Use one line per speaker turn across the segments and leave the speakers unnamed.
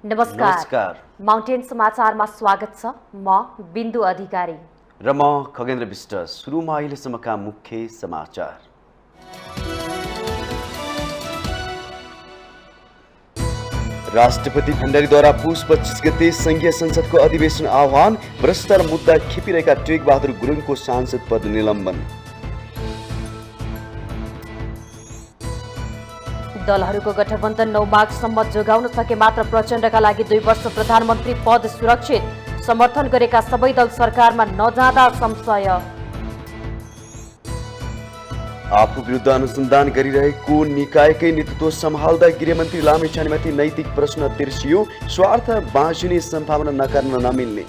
नमस्कार।
माउन्टेन समाचारमा स्वागत छ। म बिन्दु अधिकारी
र म खगेन्द्र विष्ट। सुरुमा अहिलेसम्मका मुख्य समाचार। राष्ट्रपति भण्डारीद्वारा पुस 25 गते संघीय संसदको अधिवेशन आह्वान। भ्रष्टाचार मुद्दा खेपिरहेका टेक बहादुर गुरुङको सांसद पद निलम्बन।
दलहरूको गठबन्धन 9 मार्चसम्म जोगाउन सके मात्र प्रचण्डका लागि 2 वर्ष प्रधानमन्त्री पद सुरक्षित। समर्थन गरेका सबै दल सरकारमा नजाँदा संशय।
आफू विरुद्ध अनुसन्धान गरिरहेको निकायकै नेतृत्व सम्हाल्दा गृहमन्त्री लामिछानेमाथि नैतिक प्रश्न तिर्सियो। स्वार्थ बाँचिने सम्भावना नकार्न नमिल्ने।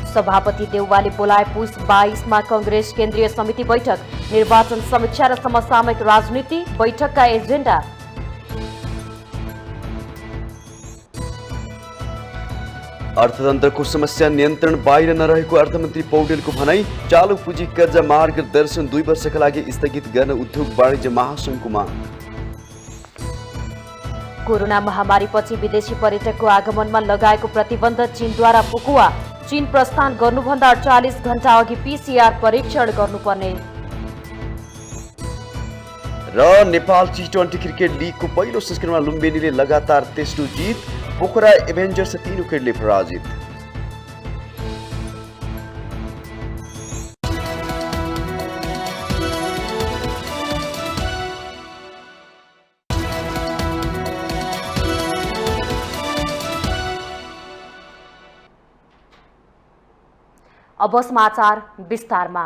सभापति देउवाले बोलाए पुस 22मा कंग्रेस केन्द्रीय समिति बैठक। निर्वाचन समीक्षा र समसामयिक राजनीति बैठकका एजेन्डा।
अर्थतन्त्रको समस्या नियन्त्रण बाहिर नरहेको अर्थमन्त्री पौडेलको भनाई। चालु पुँजी कर्जा मार्गदर्शन 2 वर्षका लागि स्थगित गर्न उद्योग वाणिज्य महासङ्घको माग।
कोरोना महामारीपछि विदेशी पर्यटकको आगमनमा लगाएको प्रतिबन्ध चीनद्वारा फुकुवा। चीन प्रस्थान गर्नुभन्दा 48 घण्टा अघि पीसीआर परीक्षण गर्नुपर्ने।
र नेपाल टी20 क्रिकेट लिगको पहिलो संस्करणमा लुम्बिनीले लगातार तेस्रो जित। पोखरा एभेन्जर्स 3 विकेटले पराजित।
अब समाचार विस्तारमा।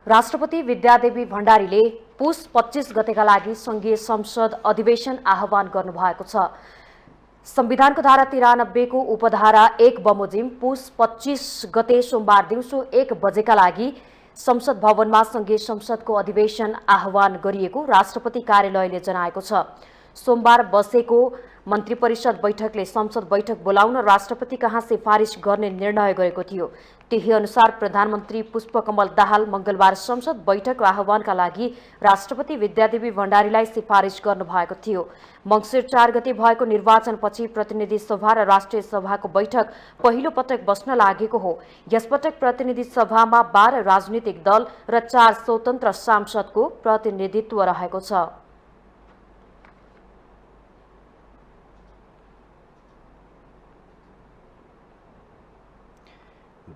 राष्ट्रपति विद्यादेवी भण्डारीले पुस 25 गतेका लागि संघीय संसद अधिवेशन आह्वान गर्नुभएको छ। संविधानको धारा 93 को उपधारा 1 बमोजिम पुस 25 गते सोमबार दिउँसो 1 बजेका लागि संसद भवनमा संघीय संसदको अधिवेशन आह्वान गरिएको राष्ट्रपति कार्यालयले जनाएको छ। सोमबार बसेको मन्त्री परिषद बैठकले संसद बैठक बोलाउन राष्ट्रपति कहाँ सिफारिस गर्ने निर्णय गरेको थियो। त्यही अनुसार प्रधानमन्त्री पुष्पकमल दाहाल मंगलबार संसद बैठकको आह्वानका लागि राष्ट्रपति विद्यादेवी भण्डारीलाई सिफारिस गर्नुभएको थियो। मंसिर 4 गते भएको निर्वाचनपछि प्रतिनिधि सभा र राष्ट्रिय सभाको बैठक पहिलो पटक बस्न लागेको हो। यसपटक प्रतिनिधि सभामा 12 राजनीतिक दल र 4 स्वतन्त्र सांसदको प्रतिनिधित्व रहेको छ।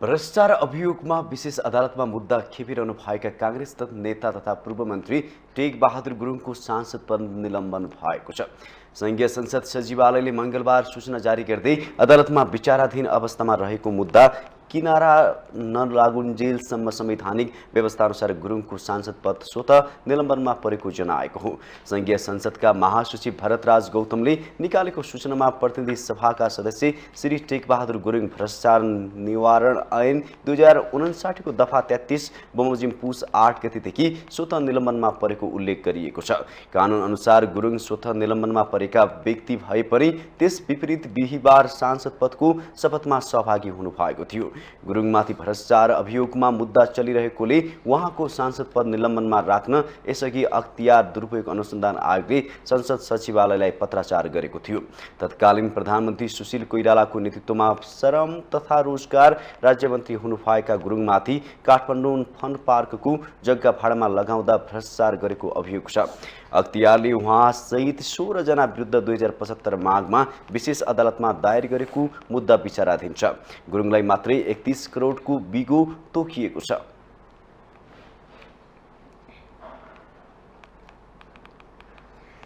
भ्रष्टाचार अभियोगमा विशेष अदालतमा मुद्दा खेपिरहनु भएका कांग्रेस नेता तथा पूर्व मन्त्री टेक बहादुर गुरुङको सांसद पद निलम्बन भएको छ। संघीय संसद सचिवालयले मंगलबार सूचना जारी गर्दै अदालतमा विचाराधीन अवस्थामा रहेको मुद्दा किनारा नलागुन्जेलसम्म संवैधानिक व्यवस्था अनुसार गुरुङको सांसद पद स्वतः निलम्बनमा परेको जनाएको हो। संघीय संसदका महासचिव भरतराज गौतमले निकालेको सूचनामा प्रतिनिधि सभाका सदस्य श्री टेक बहादुर गुरुङ भ्रष्टाचार निवारण ऐन 2059 को दफा 33 बमोजिम पुस 8 गतेदेखि स्वतः निलम्बनमा परेको उल्लेख गरिएको छ। कानून अनुसार गुरुङ स्वतः निलम्बनमा परेका व्यक्ति भए पनि त्यस विपरीत बिहीबार सांसद पदको शपथमा सहभागी हुनु भएको थियो। गुरुङमाथि भ्रष्टाचार अभियोगमा मुद्दा चलिरहेकोले उहाँको सांसद पद निलम्बनमा राख्न यसअघि अख्तियार दुरुपयोग अनुसन्धान आयोगले संसद सचिवालयलाई पत्राचार गरेको थियो। तत्कालीन प्रधानमन्त्री सुशील कोइरालाको नेतृत्वमा श्रम तथा रोजगार राज्यमन्त्री हुनुभएका गुरुङमाथि काठमाडौँ फन पार्कको जग्गा भाडामा लगाउँदा भ्रष्टाचार गरेको अभियोग छ। अख्तियारले उहाँ सहित 16 जना विरुद्ध 2075 माघमा विशेष अदालतमा दायर गरेको मुद्दा विचाराधीन छ। गुरुङलाई मात्रै 31 करोडको बिगो तोकिएको छ।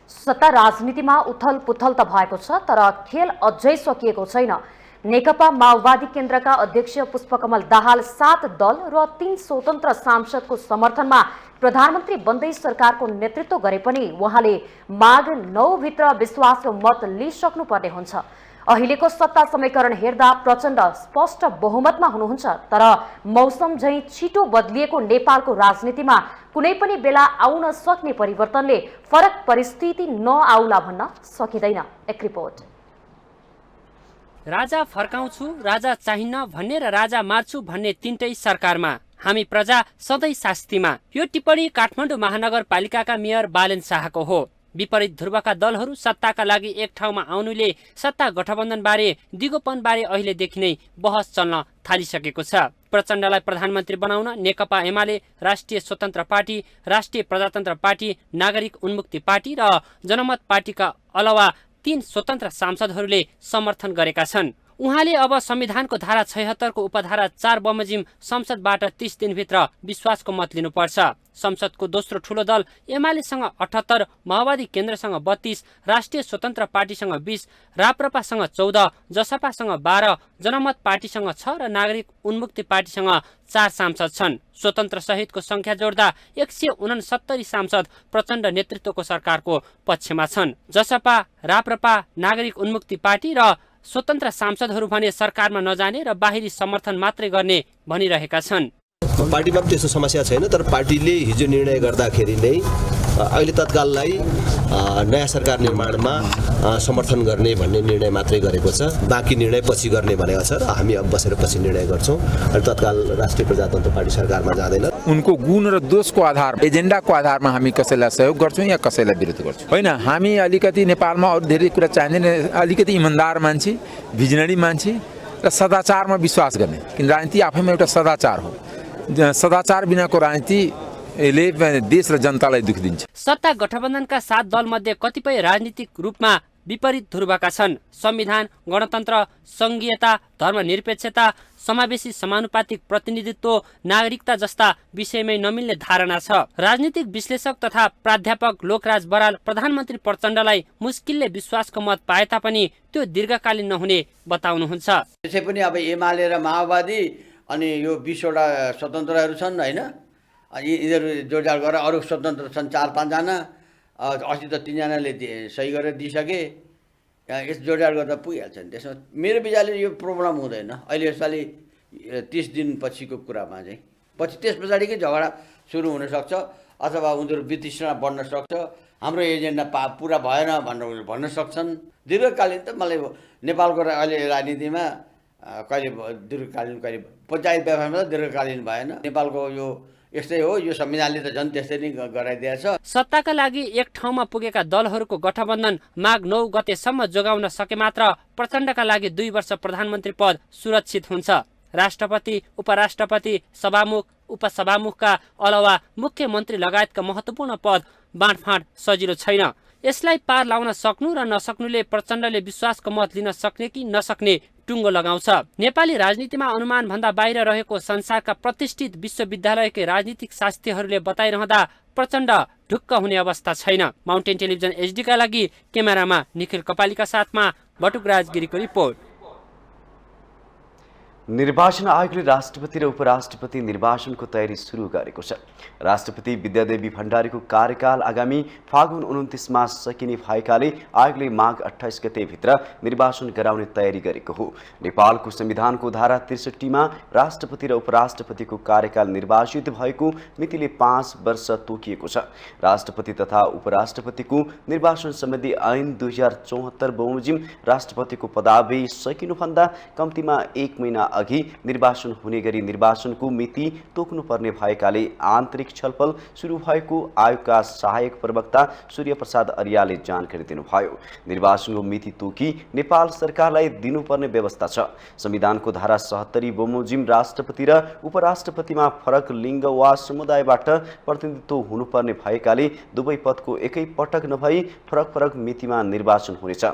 सत्ता राजनीतिमा उथल पुथल त भएको छ, तर खेल अझै सकिएको छैन। नेकपा माओवादी केन्द्रका अध्यक्ष पुष्पकमल दाहाल 7 दल र 3 स्वतन्त्र सांसदको समर्थनमा प्रधानमन्त्री बन्दै सरकारको नेतृत्व गरे पनि उहाँले माघ 9 भित्र विश्वासको मत लिइसक्नुपर्ने हुन्छ। अहिलेको सत्ता समीकरण हेर्दा प्रचण्ड स्पष्ट बहुमतमा हुनुहुन्छ, तर मौसम झैं छिटो बदलिएको नेपालको राजनीतिमा कुनै पनि बेला आउन सक्ने परिवर्तनले फरक परिस्थिति नआउला भन्न सकिँदैन। एक रिपोर्ट।
राजा फर्काउँछु, राजा चाहिन्न भन्ने र राजा मार्छु भन्ने तीनटै सरकारमा, हामी प्रजा सधैँ शास्तिमा। यो टिप्पणी काठमाडौँ महानगरपालिकाका मेयर बालेन शाहको हो। विपरीत ध्रुवका दलहरू सत्ताका लागि एक ठाउँमा आउनुले सत्ता गठबन्धनबारे दिगोपनबारे अहिलेदेखि नै बहस चल्न थालिसकेको छ। प्रचण्डलाई प्रधानमन्त्री बनाउन नेकपा एमाले, राष्ट्रिय स्वतन्त्र पार्टी, राष्ट्रिय प्रजातन्त्र पार्टी, नागरिक उन्मुक्ति पार्टी र जनमत पार्टीका अलावा 3 स्वतन्त्र सांसदहरूले समर्थन गरेका छन्। उहाँले अब संविधानको धारा 76 को उपधारा 4 बमोजिम संसदबाट 30 दिनभित्र विश्वासको मत लिनुपर्छ। संसदको दोस्रो ठूलो दल एमालेसँग 78, माओवादी केन्द्रसँग 32, राष्ट्रिय स्वतन्त्र पार्टीसँग 20, राप्रपासँग 14, जसपासँग 12, जनमत पार्टीसँग 6 र नागरिक उन्मुक्ति पार्टीसँग 4 सांसद छन्। स्वतन्त्र सहितको संख्या जोड्दा 169 सांसद प्रचण्ड नेतृत्वको सरकारको पक्षमा छन्। जसपा, राप्रपा, नागरिक उन्मुक्ति पार्टी र स्वतन्त्र सांसदहरू भने सरकारमा नजाने र बाहिरी समर्थन मात्रै गर्ने भनिरहेका छन्।
पार्टीमा पनि त्यस्तो समस्या छैन, तर पार्टीले हिजो निर्णय गर्दाखेरि नै अहिले तत्काललाई नयाँ सरकार निर्माणमा समर्थन गर्ने भन्ने निर्णय मात्रै गरेको छ। बाँकी निर्णय पछि गर्ने भनेको छ र हामी अब बसेर पछि निर्णय गर्छौँ। अहिले तत्काल राष्ट्रिय प्रजातन्त्र पार्टी सरकारमा जाँदैन।
उनको गुण र दोषको आधार, एजेन्डाको आधारमा हामी कसैलाई सहयोग गर्छौँ या कसैलाई विरोध गर्छौँ होइन। हामी अलिकति नेपालमा अरू धेरै कुरा चाहिँदैन, अलिकति इमान्दार मान्छे, भिजनरी मान्छे र सदाचारमा विश्वास गर्ने, किन राजनीति आफैमा एउटा सदाचार हो। सदाचार बिनाको राजनीतिले देश र जनतालाई दुख दिन्छ।
सत्ता गठबन्धनका 7 दलमध्ये कतिपय राजनीतिक रूपमा विपरीत ध्रुवका छन्। संविधान, गणतन्त्र, संघीयता, धर्मनिरपेक्षता, समावेशी समानुपातिक प्रतिनिधित्व, नागरिकता जस्ता विषयमै नमिल्ने धारणा छ। राजनीतिक विश्लेषक तथा प्राध्यापक लोकराज बराल प्रधानमन्त्री प्रचण्डलाई मुस्किलले विश्वासको मत पाए तापनि त्यो दीर्घकालीन नहुने बताउनुहुन्छ।
त्यसै पनि अब एमाले र माओवादी अनि यो 20 वटा स्वतन्त्रहरू छन् होइन। यिनीहरू जोडजाड गरेर अरू स्वतन्त्र छन् 4-5 जना। अस्ति त 3 जनाले सही गरेर दिइसके। यस जोडजाड गर्दा पुगिहाल्छ नि। त्यसमा मेरो विचारले यो प्रब्लम हुँदैन। अहिले यसपालि 30 दिन पछिको कुरामा चाहिँ पछि त्यस पछाडिकै झगडा सुरु हुनसक्छ अथवा उनीहरू वितृष्णा बढ्न सक्छ। हाम्रो एजेन्डा पुरा भएन भनेर भन्न सक्छन्। दीर्घकालीन त मलाई नेपालको अहिले राजनीतिमा कहिले दीर्घकालीन, कहिले पञ्चायत व्यवस्थामा त दीर्घकालीन भएन। नेपालको यो यस्तै हो। यो संविधानले त झन् त्यस्तै नै गराइदिएछ।
सत्ताका लागि एक ठाउँमा पुगेका दलहरूको गठबन्धन माघ 9 गतेसम्म जोगाउन सके मात्र प्रचण्डका लागि 2 वर्ष प्रधानमन्त्री पद सुरक्षित हुन्छ। राष्ट्रपति, उपराष्ट्रपति, सभामुख, उपसभामुखका अलावा मुख्यमन्त्री लगायतका महत्त्वपूर्ण पद बाँडफाँड सजिलो छैन। यसलाई पार लाउन सक्नु र नसक्नुले प्रचण्डले विश्वासको मत लिन सक्ने कि नसक्ने टुङ्गो लगाउँछ। नेपाली राजनीतिमा अनुमान भन्दा बाहिर रहेको संसारका प्रतिष्ठित विश्वविद्यालयकै राजनीतिक शास्त्रीहरूले बताइरहँदा प्रचण्ड ढुक्क हुने अवस्था छैन। माउन्टेन टेलिभिजन एचडीका लागि क्यामेरामा निखिल कपालीका साथमा बटुकराज गिरीको रिपोर्ट।
निर्वाचन आयोगले राष्ट्रपति र उपराष्ट्रपति निर्वाचनको तयारी सुरु गरेको छ। राष्ट्रपति विद्यादेवी भण्डारीको कार्यकाल आगामी फागुन 29मा सकिने भएकाले आयोगले माघ 28 गतेभित्र निर्वाचन गराउने तयारी गरेको हो। नेपालको संविधानको धारा 63मा राष्ट्रपति र उपराष्ट्रपतिको कार्यकाल निर्वाचित भएको मितिले 5 वर्ष तोकिएको छ। राष्ट्रपति तथा उपराष्ट्रपतिको निर्वाचन सम्बन्धी ऐन 2074 बमोजिम राष्ट्रपतिको पदावधि सकिनुभन्दा कम्तीमा 1 महिना अघि निर्वाचन हुने गरी निर्वाचनको मिति तोक्नुपर्ने भएकाले आन्तरिक छलफल सुरु भएको आयोगका सहायक प्रवक्ता सूर्य प्रसाद अर्यालले जानकारी दिनुभयो। निर्वाचनको मिति तोकी नेपाल सरकारलाई दिनुपर्ने व्यवस्था छ। संविधानको धारा 77 बमोजिम राष्ट्रपति र उपराष्ट्रपतिमा फरक लिङ्ग वा समुदायबाट प्रतिनिधित्व हुनुपर्ने भएकाले दुवै पदको एकै पटक नभई फरक फरक मितिमा निर्वाचन हुनेछ।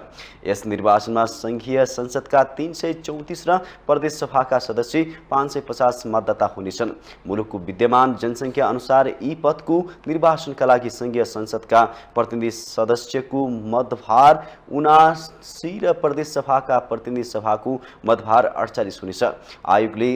यस निर्वाचनमा संघीय संसदका 334 र प्रदेश सभाका सदस्य 550 मतदाता हुनेछन्। मुलुकको विद्यमान जनसङ्ख्या अनुसार यी पदको निर्वाचनका लागि संघीय संसदका प्रतिनिधि सदस्यको मतभार 79 र प्रदेश सभाका प्रतिनिधि सभाको मतभार 48 हुनेछ। आयोगले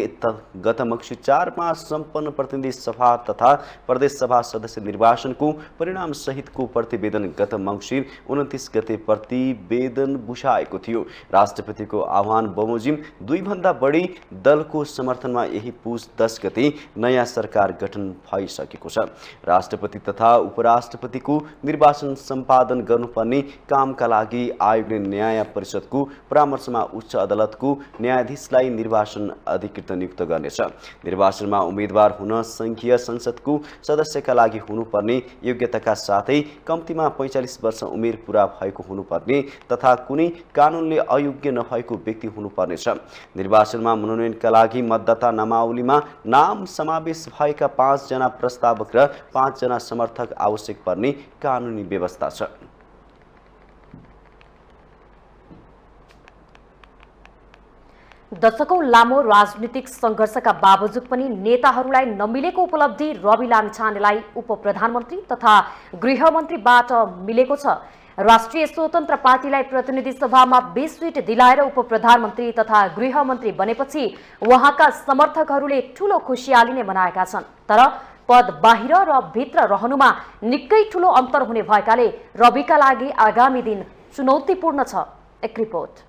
गत मक्सिर 4मा सम्पन्न प्रतिनिधि सभा तथा प्रदेश सभा सदस्य निर्वाचनको परिणाम सहितको प्रतिवेदन गत मक्सिर 29 गते प्रतिवेदन बुझाएको थियो। राष्ट्रपतिको आह्वान बमोजिम 2 भन्दा बढी दलको समर्थनमा यही पुस 10 गते नयाँ सरकार गठन भइसकेको छ। राष्ट्रपति तथा उपराष्ट्रपतिको निर्वाचन सम्पादन गर्नुपर्ने कामका लागि आयोगले न्याय परिषदको परामर्शमा उच्च अदालतको न्यायाधीशलाई निर्वाचन अधिकृत नियुक्त गर्नेछ। निर्वाचनमा उम्मेदवार हुन संघीय संसदको सदस्यका लागि हुनुपर्ने योग्यताका साथै कम्तीमा 45 वर्ष उमेर पूरा भएको हुनुपर्ने तथा कुनै कानुनले अयोग्य नभएको व्यक्ति हुनुपर्नेछ। निर्वाचनमा मनोनयनका लागि मतदाता नामावलीमा नाम समावेश भएका 5 जना प्रस्तावक र 5 जना समर्थक आवश्यक पर्ने कानुनी व्यवस्था छ।
दशकौं लामो राजनीतिक सङ्घर्षका बावजुद पनि नेताहरूलाई नमिलेको उपलब्धि रवि लामिछानेलाई उपप्रधानमन्त्री तथा गृहमन्त्रीबाट मिलेको छ। राष्ट्रिय स्वतन्त्र पार्टीलाई प्रतिनिधि सभामा 20 सिट दिलाएर उपप्रधानमन्त्री तथा गृहमन्त्री बनेपछि उहाँका समर्थकहरूले ठूलो खुसियाली नै मनाएका छन्। तर पद बाहिर र भित्र रहनुमा निकै ठूलो अन्तर हुने भएकाले रविका लागि आगामी दिन चुनौतीपूर्ण छ। एक रिपोर्ट।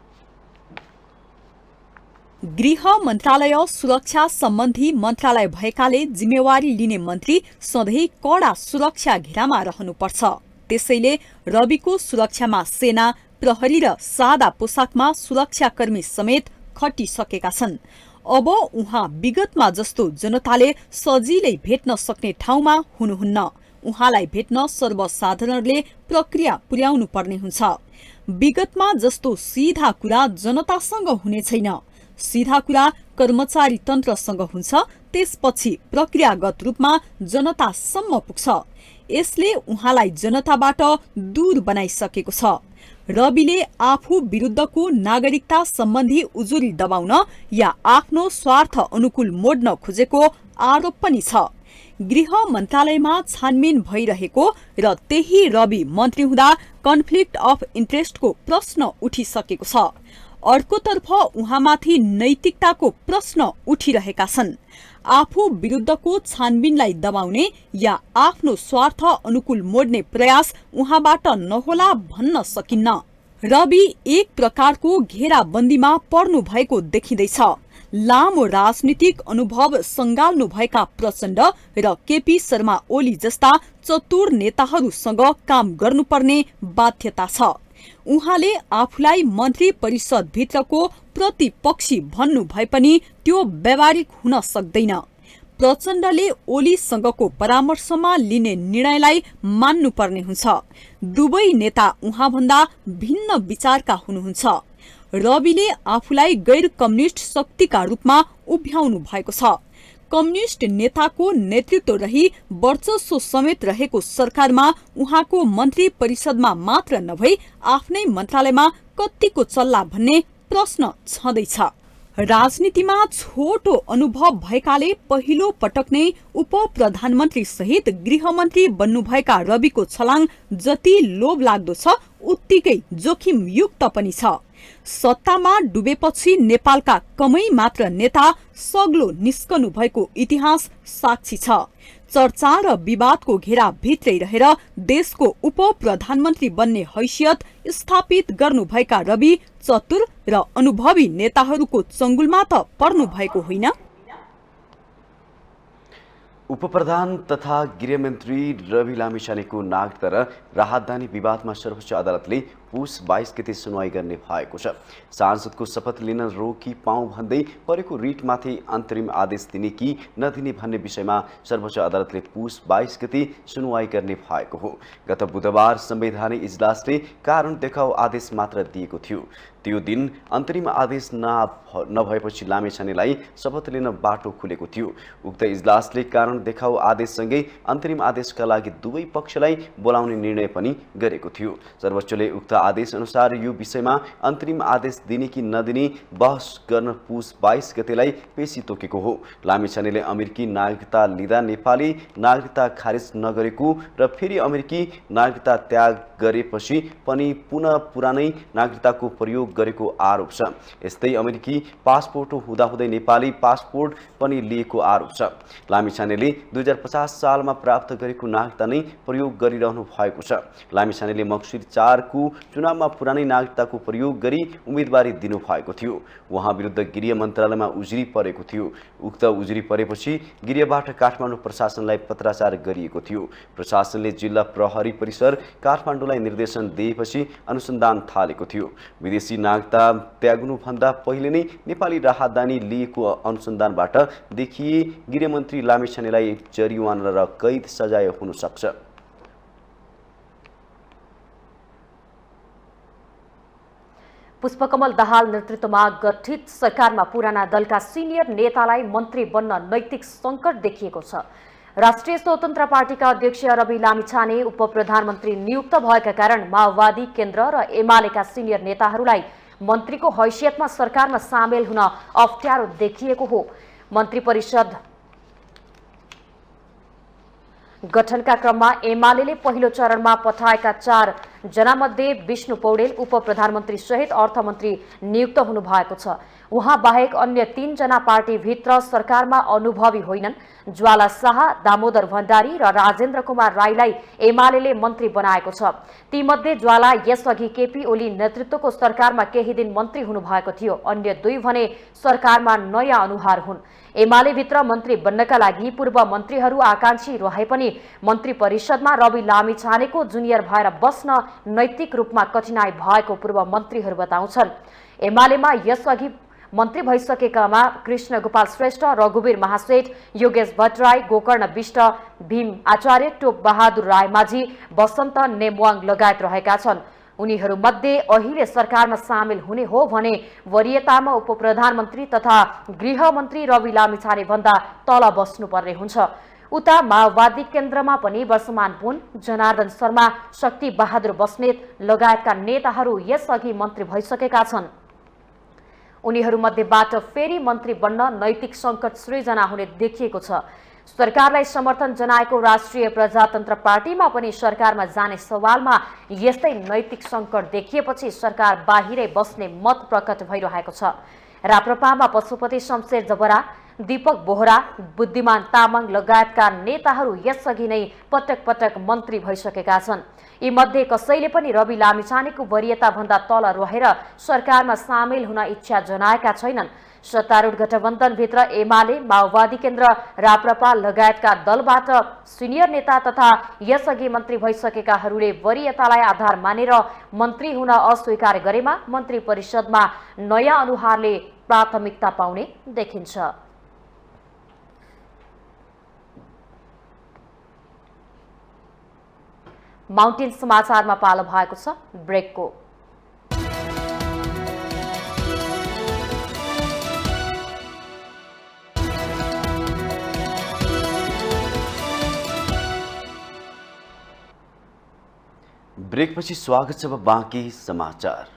गृह मन्त्रालय सुरक्षा सम्बन्धी मन्त्रालय भएकाले जिम्मेवारी लिने मन्त्री सधैँ कडा सुरक्षा घेरामा रहनुपर्छ। त्यसैले रविको सुरक्षामा सेना, प्रहरी र सादा पोसाकमा सुरक्षाकर्मी समेत खटिसकेका छन्। अब उहाँ विगतमा जस्तो जनताले सजिलै भेट्न सक्ने ठाउँमा हुनुहुन्न। उहाँलाई भेट्न सर्वसाधारणले प्रक्रिया पुर्याउनु पर्ने हुन्छ। विगतमा जस्तो सीधा कुरा जनतासँग हुने छैन। सीधा कुरा कर्मचारी तन्त्रसँग हुन्छ, त्यसपछि प्रक्रियागत रूपमा जनतासम्म पुग्छ। यसले उहाँलाई जनताबाट दूर बनाइसकेको छ। रविले आफू विरुद्धको नागरिकता सम्बन्धी उजुरी दबाउन या आफ्नो स्वार्थ अनुकूल मोड्न खोजेको आरोप पनि छ। गृह मन्त्रालयमा छानबिन भइरहेको र त्यही रवि मन्त्री हुँदा कन्फ्लिक्ट अफ इन्ट्रेस्टको प्रश्न उठिसकेको छ। अर्कोतर्फ उहाँमाथि नैतिकताको प्रश्न उठिरहेका छन्। आफू विरुद्धको छानबिनलाई दबाउने या आफ्नो स्वार्थ अनुकूल मोड्ने प्रयास उहाँबाट नहोला भन्न सकिन्न। रवि एक प्रकारको घेराबन्दीमा पर्नु भएको देखिँदैछ। लामो राजनीतिक अनुभव सङ्गाल्नु भएका प्रचण्ड र केपी शर्मा ओली जस्ता चतुर नेताहरूसँग काम गर्नुपर्ने बाध्यता छ। उहाँले आफूलाई मन्त्री परिषद भित्रको प्रतिपक्षी भन्नु भए पनि त्यो व्यावहारिक हुन सक्दैन। प्रचण्डले ओलीसँगको परामर्शमा लिने निर्णयलाई मान्नुपर्ने हुन्छ। दुवै नेता उहाँभन्दा भिन्न विचारका हुनुहुन्छ। रविले आफूलाई गैर कम्युनिस्ट शक्तिका रूपमा उभ्याउनु भएको छ। कम्युनिस्ट नेताको नेतृत्व रही वर्चस्व समेत रहेको सरकारमा उहाँको मन्त्री परिषदमा मात्र नभई आफ्नै मन्त्रालयमा कतिको चल्ला भन्ने प्रश्न छँदैछ। राजनीतिमा छोटो अनुभव भएकाले पहिलो पटक नै उप प्रधानमन्त्री सहित गृहमन्त्री बन्नुभएका रविको छलाङ जति लोभ लाग्दो छ उत्तिकै जोखिमयुक्त पनि छ। सत्तामा डुबेपछि नेपालका कमै मात्र नेता सग्लो निस्कनु भएको इतिहास साक्षी छ। चर्चा र विवादको घेरा भित्रै रहेर देशको उप प्रधानमन्त्री बन्ने हैसियत स्थापित गर्नुभएका रवि चतुर र अनुभवी नेताहरूको चंगुलमा त पर्नु भएको होइन।
उपप्रधान तथा गृहमन्त्री रवि लामिछानेको नागरिकता र राहतदानी विवादमा सर्वोच्च अदालतले पुस 22 गते सुनवाई गर्ने भएको छ। सांसदको शपथ लिन रोकी पाऊँ भन्दै परेको रिटमाथि अन्तरिम आदेश दिने कि नदिने भन्ने विषयमा सर्वोच्च अदालतले पुस 22 गते सुनवाई गर्ने भएको हो। गत बुधबार संवैधानिक इजलासले कारण देखाऊ आदेश मात्र दिएको थियो। त्यो दिन अन्तरिम आदेश नभएपछि लामिछानेलाई शपथ लिन बाटो खुलेको थियो। उक्त इजलासले कारण देखाऊ आदेशसँगै अन्तरिम आदेशका लागि दुवै पक्षलाई बोलाउने निर्णय पनि गरेको थियो। सर्वोच्चले उक्त आदेश अनुसार यो विषयमा अन्तरिम आदेश दिने कि नदिने बहस गर्न पुस 22 गतेलाई पेशी तोकेको हो। लामिछानेले अमेरिकी नागरिकता लिँदा नेपाली नागरिकता खारेज नगरेको र फेरि अमेरिकी नागरिकता त्याग गरेपछि पनि पुनः पुरानै नागरिकताको प्रयोग गरेको आरोप छ। यस्तै अमेरिकी पासपोर्ट हुँदाहुँदै नेपाली पासपोर्ट पनि लिएको आरोप छ। लामिछानेले 2050 सालमा प्राप्त गरेको नागरिकता नै प्रयोग गरिरहनु भएको छ। लामिछानेले मक्सिर 4 को चुनावमा पुरानै नागरिकताको प्रयोग गरी उम्मेदवारी दिनुभएको थियो। उहाँ विरुद्ध गृह मन्त्रालयमा उजुरी परेको थियो। उक्त उजुरी परेपछि गृहबाट काठमाडौँ प्रशासनलाई पत्राचार गरिएको थियो। प्रशासनले जिल्ला प्रहरी परिसर काठमाडौँलाई निर्देशन दिएपछि अनुसन्धान थालेको थियो। विदेशी नागरिकता त्याग्नुभन्दा पहिले नै नेपाली राहदानी लिएको अनुसन्धानबाट देखिए गृहमन्त्री लामिछानेलाई जरिवाना र कैद सजाय हुन सक्छ।
पुष्पकमल दाहाल नेतृत्वमा गठित सरकारमा पुराना दलका सिनियर नेतालाई मन्त्री बन्न नैतिक सङ्कट देखिएको छ। राष्ट्रिय स्वतन्त्र पार्टीका अध्यक्ष रवि लामिछाने उपप्रधानमन्त्री नियुक्त भएका कारण माओवादी केन्द्र र एमालेका सिनियर नेताहरूलाई मन्त्रीको हैसियतमा सरकारमा सामेल हुन अप्ठ्यारो देखिएको हो। मन्त्री परिषद गठनका क्रममा एमालेले पहिलो चरणमा पठाएका 4 जनामध्ये विष्णु पौडेल उपप्रधानमन्त्री सहित अर्थमन्त्री नियुक्त हुनुभएको छ। उहाँ बाहेक अन्य 3 जना पार्टीभित्र सरकारमा अनुभवी होइनन्। ज्वाला शाह, दामोदर भण्डारी र राजेन्द्र कुमार राईलाई एमालेले मन्त्री बनाएको छ। तीमध्ये ज्वाला यसअघि केपी ओली नेतृत्वको सरकारमा केही दिन मन्त्री हुनुभएको थियो। अन्य 2 भने सरकारमा नयाँ अनुहार हुन्। एमालेभित्र मन्त्री बन्नका लागि पूर्व मन्त्रीहरू आकांक्षी रहे पनि मन्त्री परिषदमा रवि लामिछानेको जुनियर भएर बस्न नैतिक रूपमा कठिनाई भएको पूर्व मन्त्रीहरू बताउँछन्। एमालेमा यसअघि मन्त्री भइसकेकामा कृष्ण गोपाल श्रेष्ठ, रघुवीर महासेठ, योगेश भट्टराई, गोकर्ण विष्ट, भीम आचार्य, टोप बहादुर रायमाझी, बसन्त नेमवाङ लगायत रहेका छन्। उनीहरूमध्ये अहिले सरकारमा सामेल हुने हो भने वरियतामा उपप्रधानमन्त्री तथा गृहमन्त्री रवि लामिछाने भन्दा तल बस्नुपर्ने हुन्छ। उता माओवादी केन्द्रमा पनि वर्षमान पुन, जनार्दन शर्मा, शक्ति बहादुर बस्नेत लगायतका नेताहरू यसअघि मन्त्री भइसकेका छन्। उनीहरूमध्येबाट फेरि मन्त्री बन्न नैतिक सङ्कट सृजना हुने देखिएको छ। सरकारलाई समर्थन जनाएको राष्ट्रिय प्रजातन्त्र पार्टीमा पनि सरकारमा जाने सवालमा यस्तै नैतिक सङ्कट देखिएपछि सरकार बाहिरै बस्ने मत प्रकट भइरहेको छ। राप्रपामा पशुपति शमशेर जबरा, दीपक बोहरा, बुद्धिमान तामाङ लगायतका नेताहरू यसअघि नै पटक पटक मन्त्री भइसकेका छन्। यी मध्ये कसैले पनि रवि लामिछानेको वरियता भन्दा तल रहेर सरकारमा सामेल हुन इच्छा जनाएका छैनन्। सत्तारूढ गठबन्धनभित्र एमाले, माओवादी केन्द्र, राप्रपा लगायतका दलबाट सिनियर नेता तथा यसअघि मन्त्री भइसकेकाहरूले वरियतालाई आधार मानेर मन्त्री हुन अस्वीकार गरेमा मन्त्री परिषदमा नयाँ अनुहारले प्राथमिकता पाउने देखिन्छ। माउन्टेन समाचारमा पालो भएको छ ब्रेकको।
ब्रेकपछि स्वागत छ बाँकी समाचार।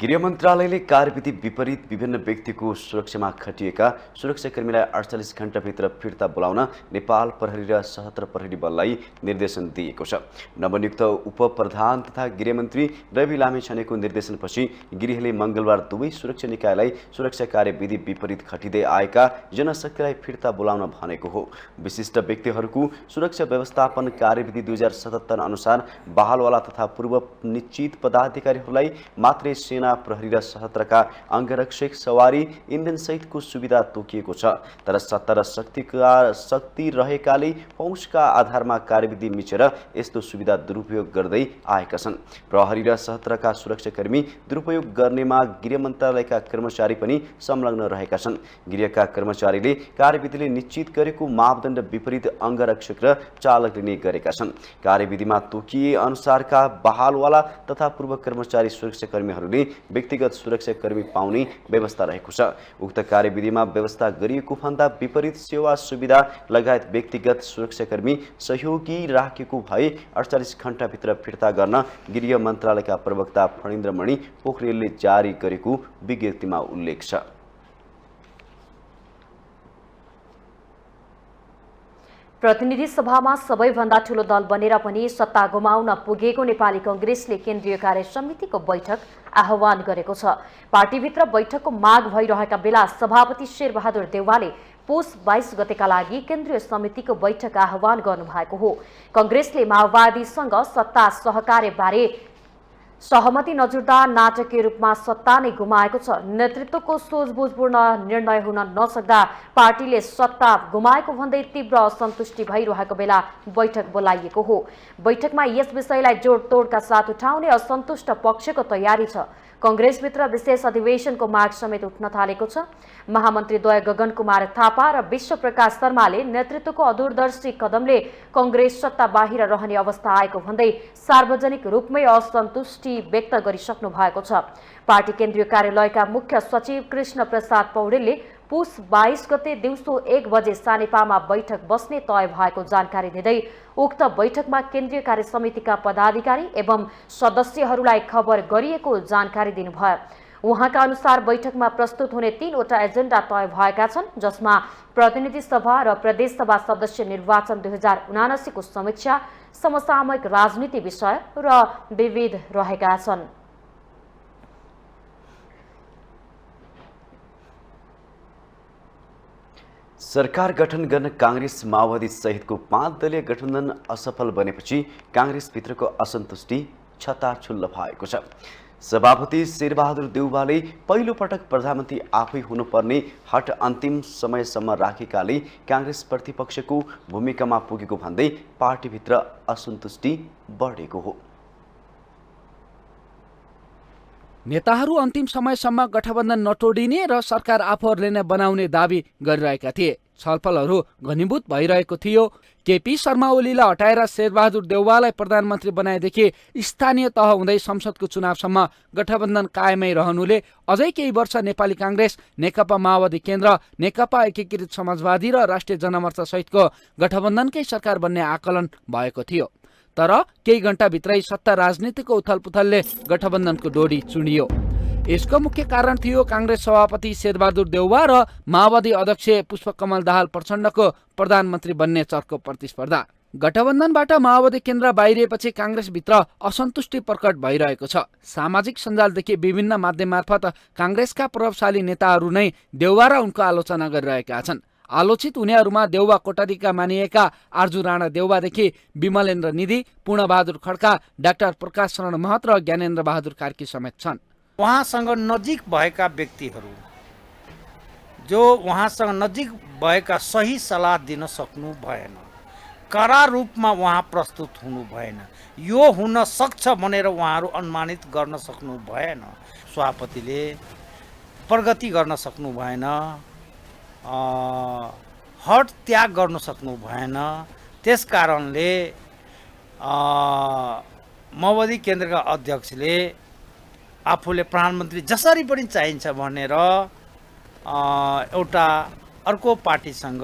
गृह मन्त्रालयले कार्यविधि विपरीत विभिन्न व्यक्तिको सुरक्षामा खटिएका सुरक्षाकर्मीलाई 48 घण्टाभित्र फिर्ता बोलाउन नेपाल प्रहरी र सशस्त्र प्रहरी बललाई निर्देशन दिएको छ। नवनियुक्त उपप्रधान तथा गृहमन्त्री रवि लामिछानेको निर्देशनपछि गृहले मङ्गलबार दुवै सुरक्षा निकायलाई सुरक्षा कार्यविधि विपरीत खटिँदै आएका जनशक्तिलाई फिर्ता बोलाउन भनेको हो। विशिष्ट व्यक्तिहरूको सुरक्षा व्यवस्थापन कार्यविधि 2077 अनुसार बहालवाला तथा पूर्व निश्चित पदाधिकारीहरूलाई मात्रै सेना, प्रहरी र सशस्त्रका अङ्गरक्षक, सवारी, इन्धन सहितको सुविधा तोकिएको छ। तर सत्ता र शक्ति रहेकाले पहुँचका आधारमा कार्यविधि मिचेर यस्तो सुविधा दुरुपयोग गर्दै आएका छन्। प्रहरी र सशस्त्रका सुरक्षाकर्मी दुरुपयोग गर्नेमा गृह मन्त्रालयका कर्मचारी पनि संलग्न रहेका छन्। गृहका कर्मचारीले कार्यविधिले निश्चित गरेको मापदण्ड विपरीत अङ्गरक्षक र चालक लिने गरेका छन्। कार्यविधिमा तोकिए अनुसारका बहालवाला तथा पूर्व कर्मचारी सुरक्षाकर्मीहरूले व्यक्तिगत सुरक्षाकर्मी पाउने व्यवस्था रहेको छ। उक्त कार्यविधिमा व्यवस्था गरिएको भन्दा विपरीत सेवा सुविधा लगायत व्यक्तिगत सुरक्षाकर्मी सहयोगी राखेको भए 48 घण्टाभित्र फिर्ता गर्न गृह मन्त्रालयका प्रवक्ता फणीन्द्रमणि पोखरेलले जारी गरेको विज्ञप्तिमा उल्लेख छ।
प्रतिनिधि सभामा सबैभन्दा ठूलो दल बनेर पनि सत्ता गुमाउन पुगेको नेपाली कांग्रेसले केन्द्रीय कार्य समितिको बैठक आह्वान गरेको छ। पार्टीभित्र बैठकको माग भइरहेका बेला सभापति शेरबहादुर देउवाले पुस 22 गतेका लागि केन्द्रीय समितिको बैठक आह्वान गर्नुभएको हो। कांग्रेसले माओवादीसँग सत्ता सहकार्यबारे सहमति नजुट्दा नाटकीय रूपमा सत्ता नै गुमाएको छ। नेतृत्वको सोझबुझपूर्ण निर्णय हुन नसक्दा पार्टीले सत्ता गुमाएको भन्दै तीव्र असन्तुष्टि भइरहेको बेला बैठक बोलाइएको हो। बैठकमा यस विषयलाई जोडतोडका साथ उठाउने असन्तुष्ट पक्षको तयारी छ। कांग्रेसभित्र विशेष अधिवेशनको माग समेत उठ्न थालेको छ। महामन्त्रीद्वय गगन कुमार थापा र विश्व प्रकाश शर्माले नेतृत्वको अदूरदर्शी कदमले कांग्रेस सत्ता बाहिर रहने अवस्था आएको भन्दै सार्वजनिक रूपमै असन्तुष्टि व्यक्त गरिसक्नु भएको छ। पार्टी केन्द्रीय कार्यालयका मुख्य सचिव कृष्ण प्रसाद पौडेलले पुस 22 गते दिउँसो 1 बजे सानेपामा बैठक बस्ने तय भएको जानकारी दिँदै उक्त बैठकमा केन्द्रीय कार्य समितिका पदाधिकारी एवं सदस्यहरूलाई खबर गरिएको जानकारी दिनुभयो। उहाँका अनुसार बैठकमा प्रस्तुत हुने 3वटा एजेन्डा तय भएका छन्, जसमा प्रतिनिधि सभा र प्रदेश सभा सदस्य निर्वाचन 2079 को समीक्षा, समसामयिक राजनीति विषय र विविध रहेका छन्।
सरकार गठन गर्न कांग्रेस माओवादी सहितको 5 दलीय गठबन्धन असफल बनेपछि कांग्रेसभित्रको असन्तुष्टि छताछुल्ल भएको छ। सभापति शेरबहादुर देउवाले पहिलो पटक प्रधानमन्त्री आफै हुनुपर्ने हट अन्तिम समयसम्म राखेकाले कांग्रेस प्रतिपक्षको भूमिकामा पुगेको भन्दै पार्टीभित्र असन्तुष्टि बढेको हो।
नेताहरू अन्तिम समयसम्म गठबन्धन नतोडिने र सरकार आफूहरूले नै बनाउने दावी गरिरहेका थिए। छलफलहरू घनीभूत भइरहेको थियो। केपी शर्मा ओलीलाई हटाएर शेरबहादुर देउवालाई प्रधानमन्त्री बनाएदेखि स्थानीय तह हुँदै संसदको चुनावसम्म गठबन्धन कायमै रहनुले अझै केही वर्ष नेपाली कांग्रेस, नेकपा माओवादी केन्द्र, नेकपा एकीकृत समाजवादी र राष्ट्रिय जनमोर्चा सहितको गठबन्धनकै सरकार बन्ने आकलन भएको थियो। तर केही घण्टाभित्रै सत्ता राजनीतिको उथलपुथलले गठबन्धनको डोरी चुडियो। यसको मुख्य कारण थियो कांग्रेस सभापति शेरबहादुर देउवा र माओवादी अध्यक्ष पुष्पकमल दाहाल प्रचण्डको प्रधानमन्त्री बन्ने चर्को प्रतिस्पर्धा। गठबन्धनबाट माओवादी केन्द्र बाहिरिएपछि कांग्रेसभित्र असन्तुष्टि प्रकट भइरहेको छ। सामाजिक सञ्जालदेखि विभिन्न माध्यम मार्फत कांग्रेसका प्रभावशाली नेताहरू नै देउवा र उनको आलोचना गरिरहेका छन्। आलोचित हुनेहरूमा देउवा कोटरीका मानिएका आर्जु राणा देउवादेखि विमलेन्द्र निधि, पूर्णबहादुर खड्का, डाक्टर प्रकाश शरण महत र ज्ञानेन्द्र बहादुर कार्की समेत छन्।
उहाँसँग नजिक भएका व्यक्तिहरू जो उहाँसँग नजिक भएका सही सल्लाह दिन सक्नु भएन, कड़ा रूपमा उहाँ प्रस्तुत हुनु भएन, यो हुन सक्छ भनेर उहाँहरू अनुमानित गर्न सक्नु भएन। सभापतिले प्रगति गर्न सक्नु भएन, हट त्याग गर्न सक्नु भएन। त्यसकारणले माओवादी केन्द्रका अध्यक्षले आफूले प्रधानमन्त्री जसरी पनि चाहिन्छ भनेर एउटा अर्को पार्टीसँग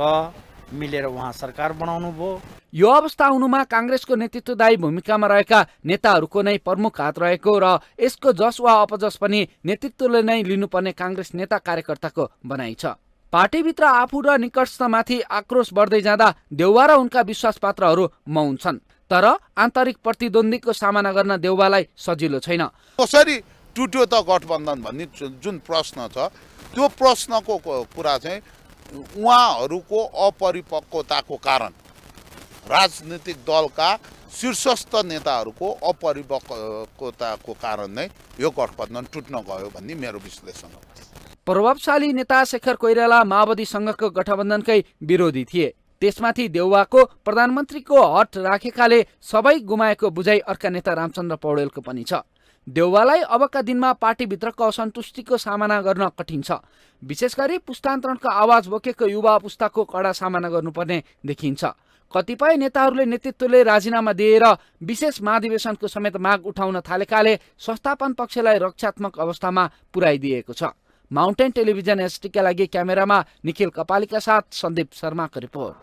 मिलेर उहाँ सरकार बनाउनु भयो।
यो अवस्था हुनुमा कांग्रेसको नेतृत्वदायी भूमिकामा रहेका नेताहरूको नै प्रमुख हात रहेको र यसको जस वा अपजस पनि नेतृत्वले नै लिनुपर्ने कांग्रेस नेता कार्यकर्ताको भनाइ छ। पार्टीभित्र आफू र निकटस्थमाथि आक्रोश बढ्दै जाँदा देउवा र उनका विश्वासपात्रहरू मौन छन्। तर आन्तरिक प्रतिद्वन्द्वीको सामना गर्न देउवालाई सजिलो छैन।
कसरी टुट्यो त गठबन्धन भन्ने जुन प्रश्न छ, त्यो प्रश्नको कुरा चाहिँ उहाँहरूको अपरिपक्वताको कारण, राजनीतिक दलका शीर्षस्थ नेताहरूको अपरिपक्वताको कारण नै यो गठबन्धन टुट्न गयो भन्ने मेरो विश्लेषण हो।
प्रभावशाली नेता शेखर कोइराला माओवादीसँगको गठबन्धनकै विरोधी थिए। त्यसमाथि देउवाको प्रधानमन्त्रीको हट राखेकाले सबै गुमाएको बुझाइ अर्का नेता रामचन्द्र पौडेलको पनि छ। देउवालाई अबका दिनमा पार्टीभित्रको असन्तुष्टिको सामना गर्न कठिन छ। विशेष गरी पुस्तान्तरणको आवाज बोकेको युवा पुस्ताको कडा सामना गर्नुपर्ने देखिन्छ। कतिपय नेताहरूले नेतृत्वले राजीनामा दिएर विशेष महाधिवेशनको समेत माग उठाउन थालेकाले संस्थापन पक्षलाई रक्षात्मक अवस्थामा पुर्याइदिएको छ। माउन्टेन टेलिभिजन एसटीका लागि क्यामेरामा निखिल कपालीका साथ सन्दीप शर्माको रिपोर्ट।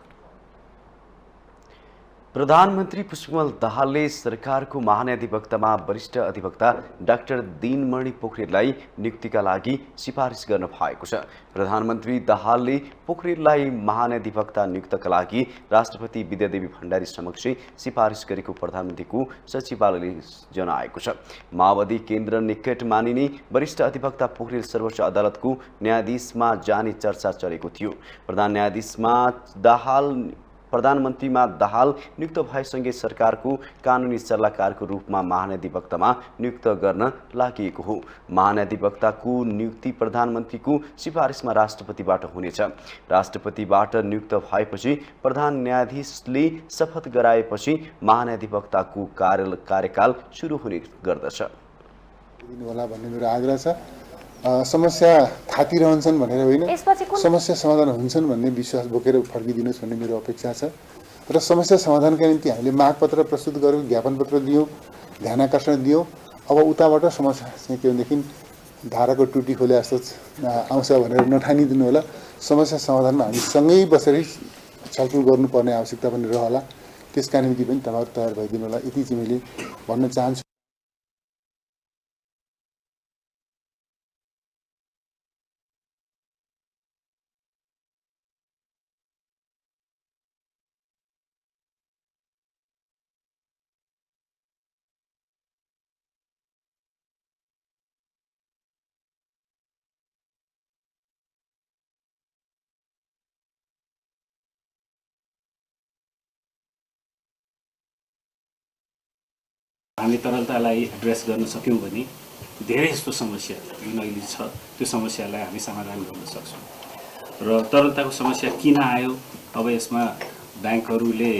प्रधानमन्त्री पुष्पकमल दाहालले सरकारको महाधिवक्तामा वरिष्ठ अधिवक्ता डाक्टर दिनमणि पोखरेललाई नियुक्तिका लागि सिफारिस गर्न भएको छ। प्रधानमन्त्री दाहालले पोखरेललाई महाधिवक्ता नियुक्तका लागि राष्ट्रपति विद्यादेवी भण्डारी समक्ष सिफारिस गरेको प्रधानमन्त्रीको सचिवालयले जनाएको छ। माओवादी केन्द्र निकट मानिने वरिष्ठ अधिवक्ता पोखरेल सर्वोच्च अदालतको न्यायाधीशमा जाने चर्चा चलेको थियो। प्रधानमन्त्रीमा दाहाल नियुक्त भएसँगै सरकारको कानुनी सल्लाहकारको रूपमा महाधिवक्तामा नियुक्त गर्न लागि हो। महाधिवक्ताको नियुक्ति प्रधानमन्त्रीको सिफारिसमा राष्ट्रपतिबाट हुनेछ। राष्ट्रपतिबाट नियुक्त भएपछि प्रधान न्यायाधीशले शपथ गराएपछि महाधिवक्ताको कार्यकाल सुरु हुने गर्दछ।
होला भन्ने मेरो आग्रह छ। समस्या थातिरहन्छन् भनेर होइन, समस्या समाधान हुन्छन् भन्ने विश्वास बोकेर फर्किदिनुहोस् भन्ने मेरो अपेक्षा छ। र समस्या समाधानका निम्ति हामीले मागपत्र प्रस्तुत गऱ्यौँ, ज्ञापन पत्र दियौँ, ध्यानाकर्षण दियौँ। अब उताबाट समस्या चाहिँ के भनेदेखि धाराको टुटी खोले जस्तो आउँछ भनेर नठानिदिनु होला। समस्या समाधानमा हामी सँगै बसेर छलफल गर्नुपर्ने आवश्यकता पनि रहला। त्यसका निम्ति पनि तपाईँहरू तयार भइदिनु होला, यति चाहिँ मैले भन्न चाहन्छु।
हामी तरलतालाई एड्रेस गर्न सक्यौँ भने धेरै जस्तो समस्या जुन अहिले छ त्यो समस्यालाई हामी समाधान गर्न सक्छौँ। र तरलताको समस्या किन आयो, अब यसमा ब्याङ्कहरूले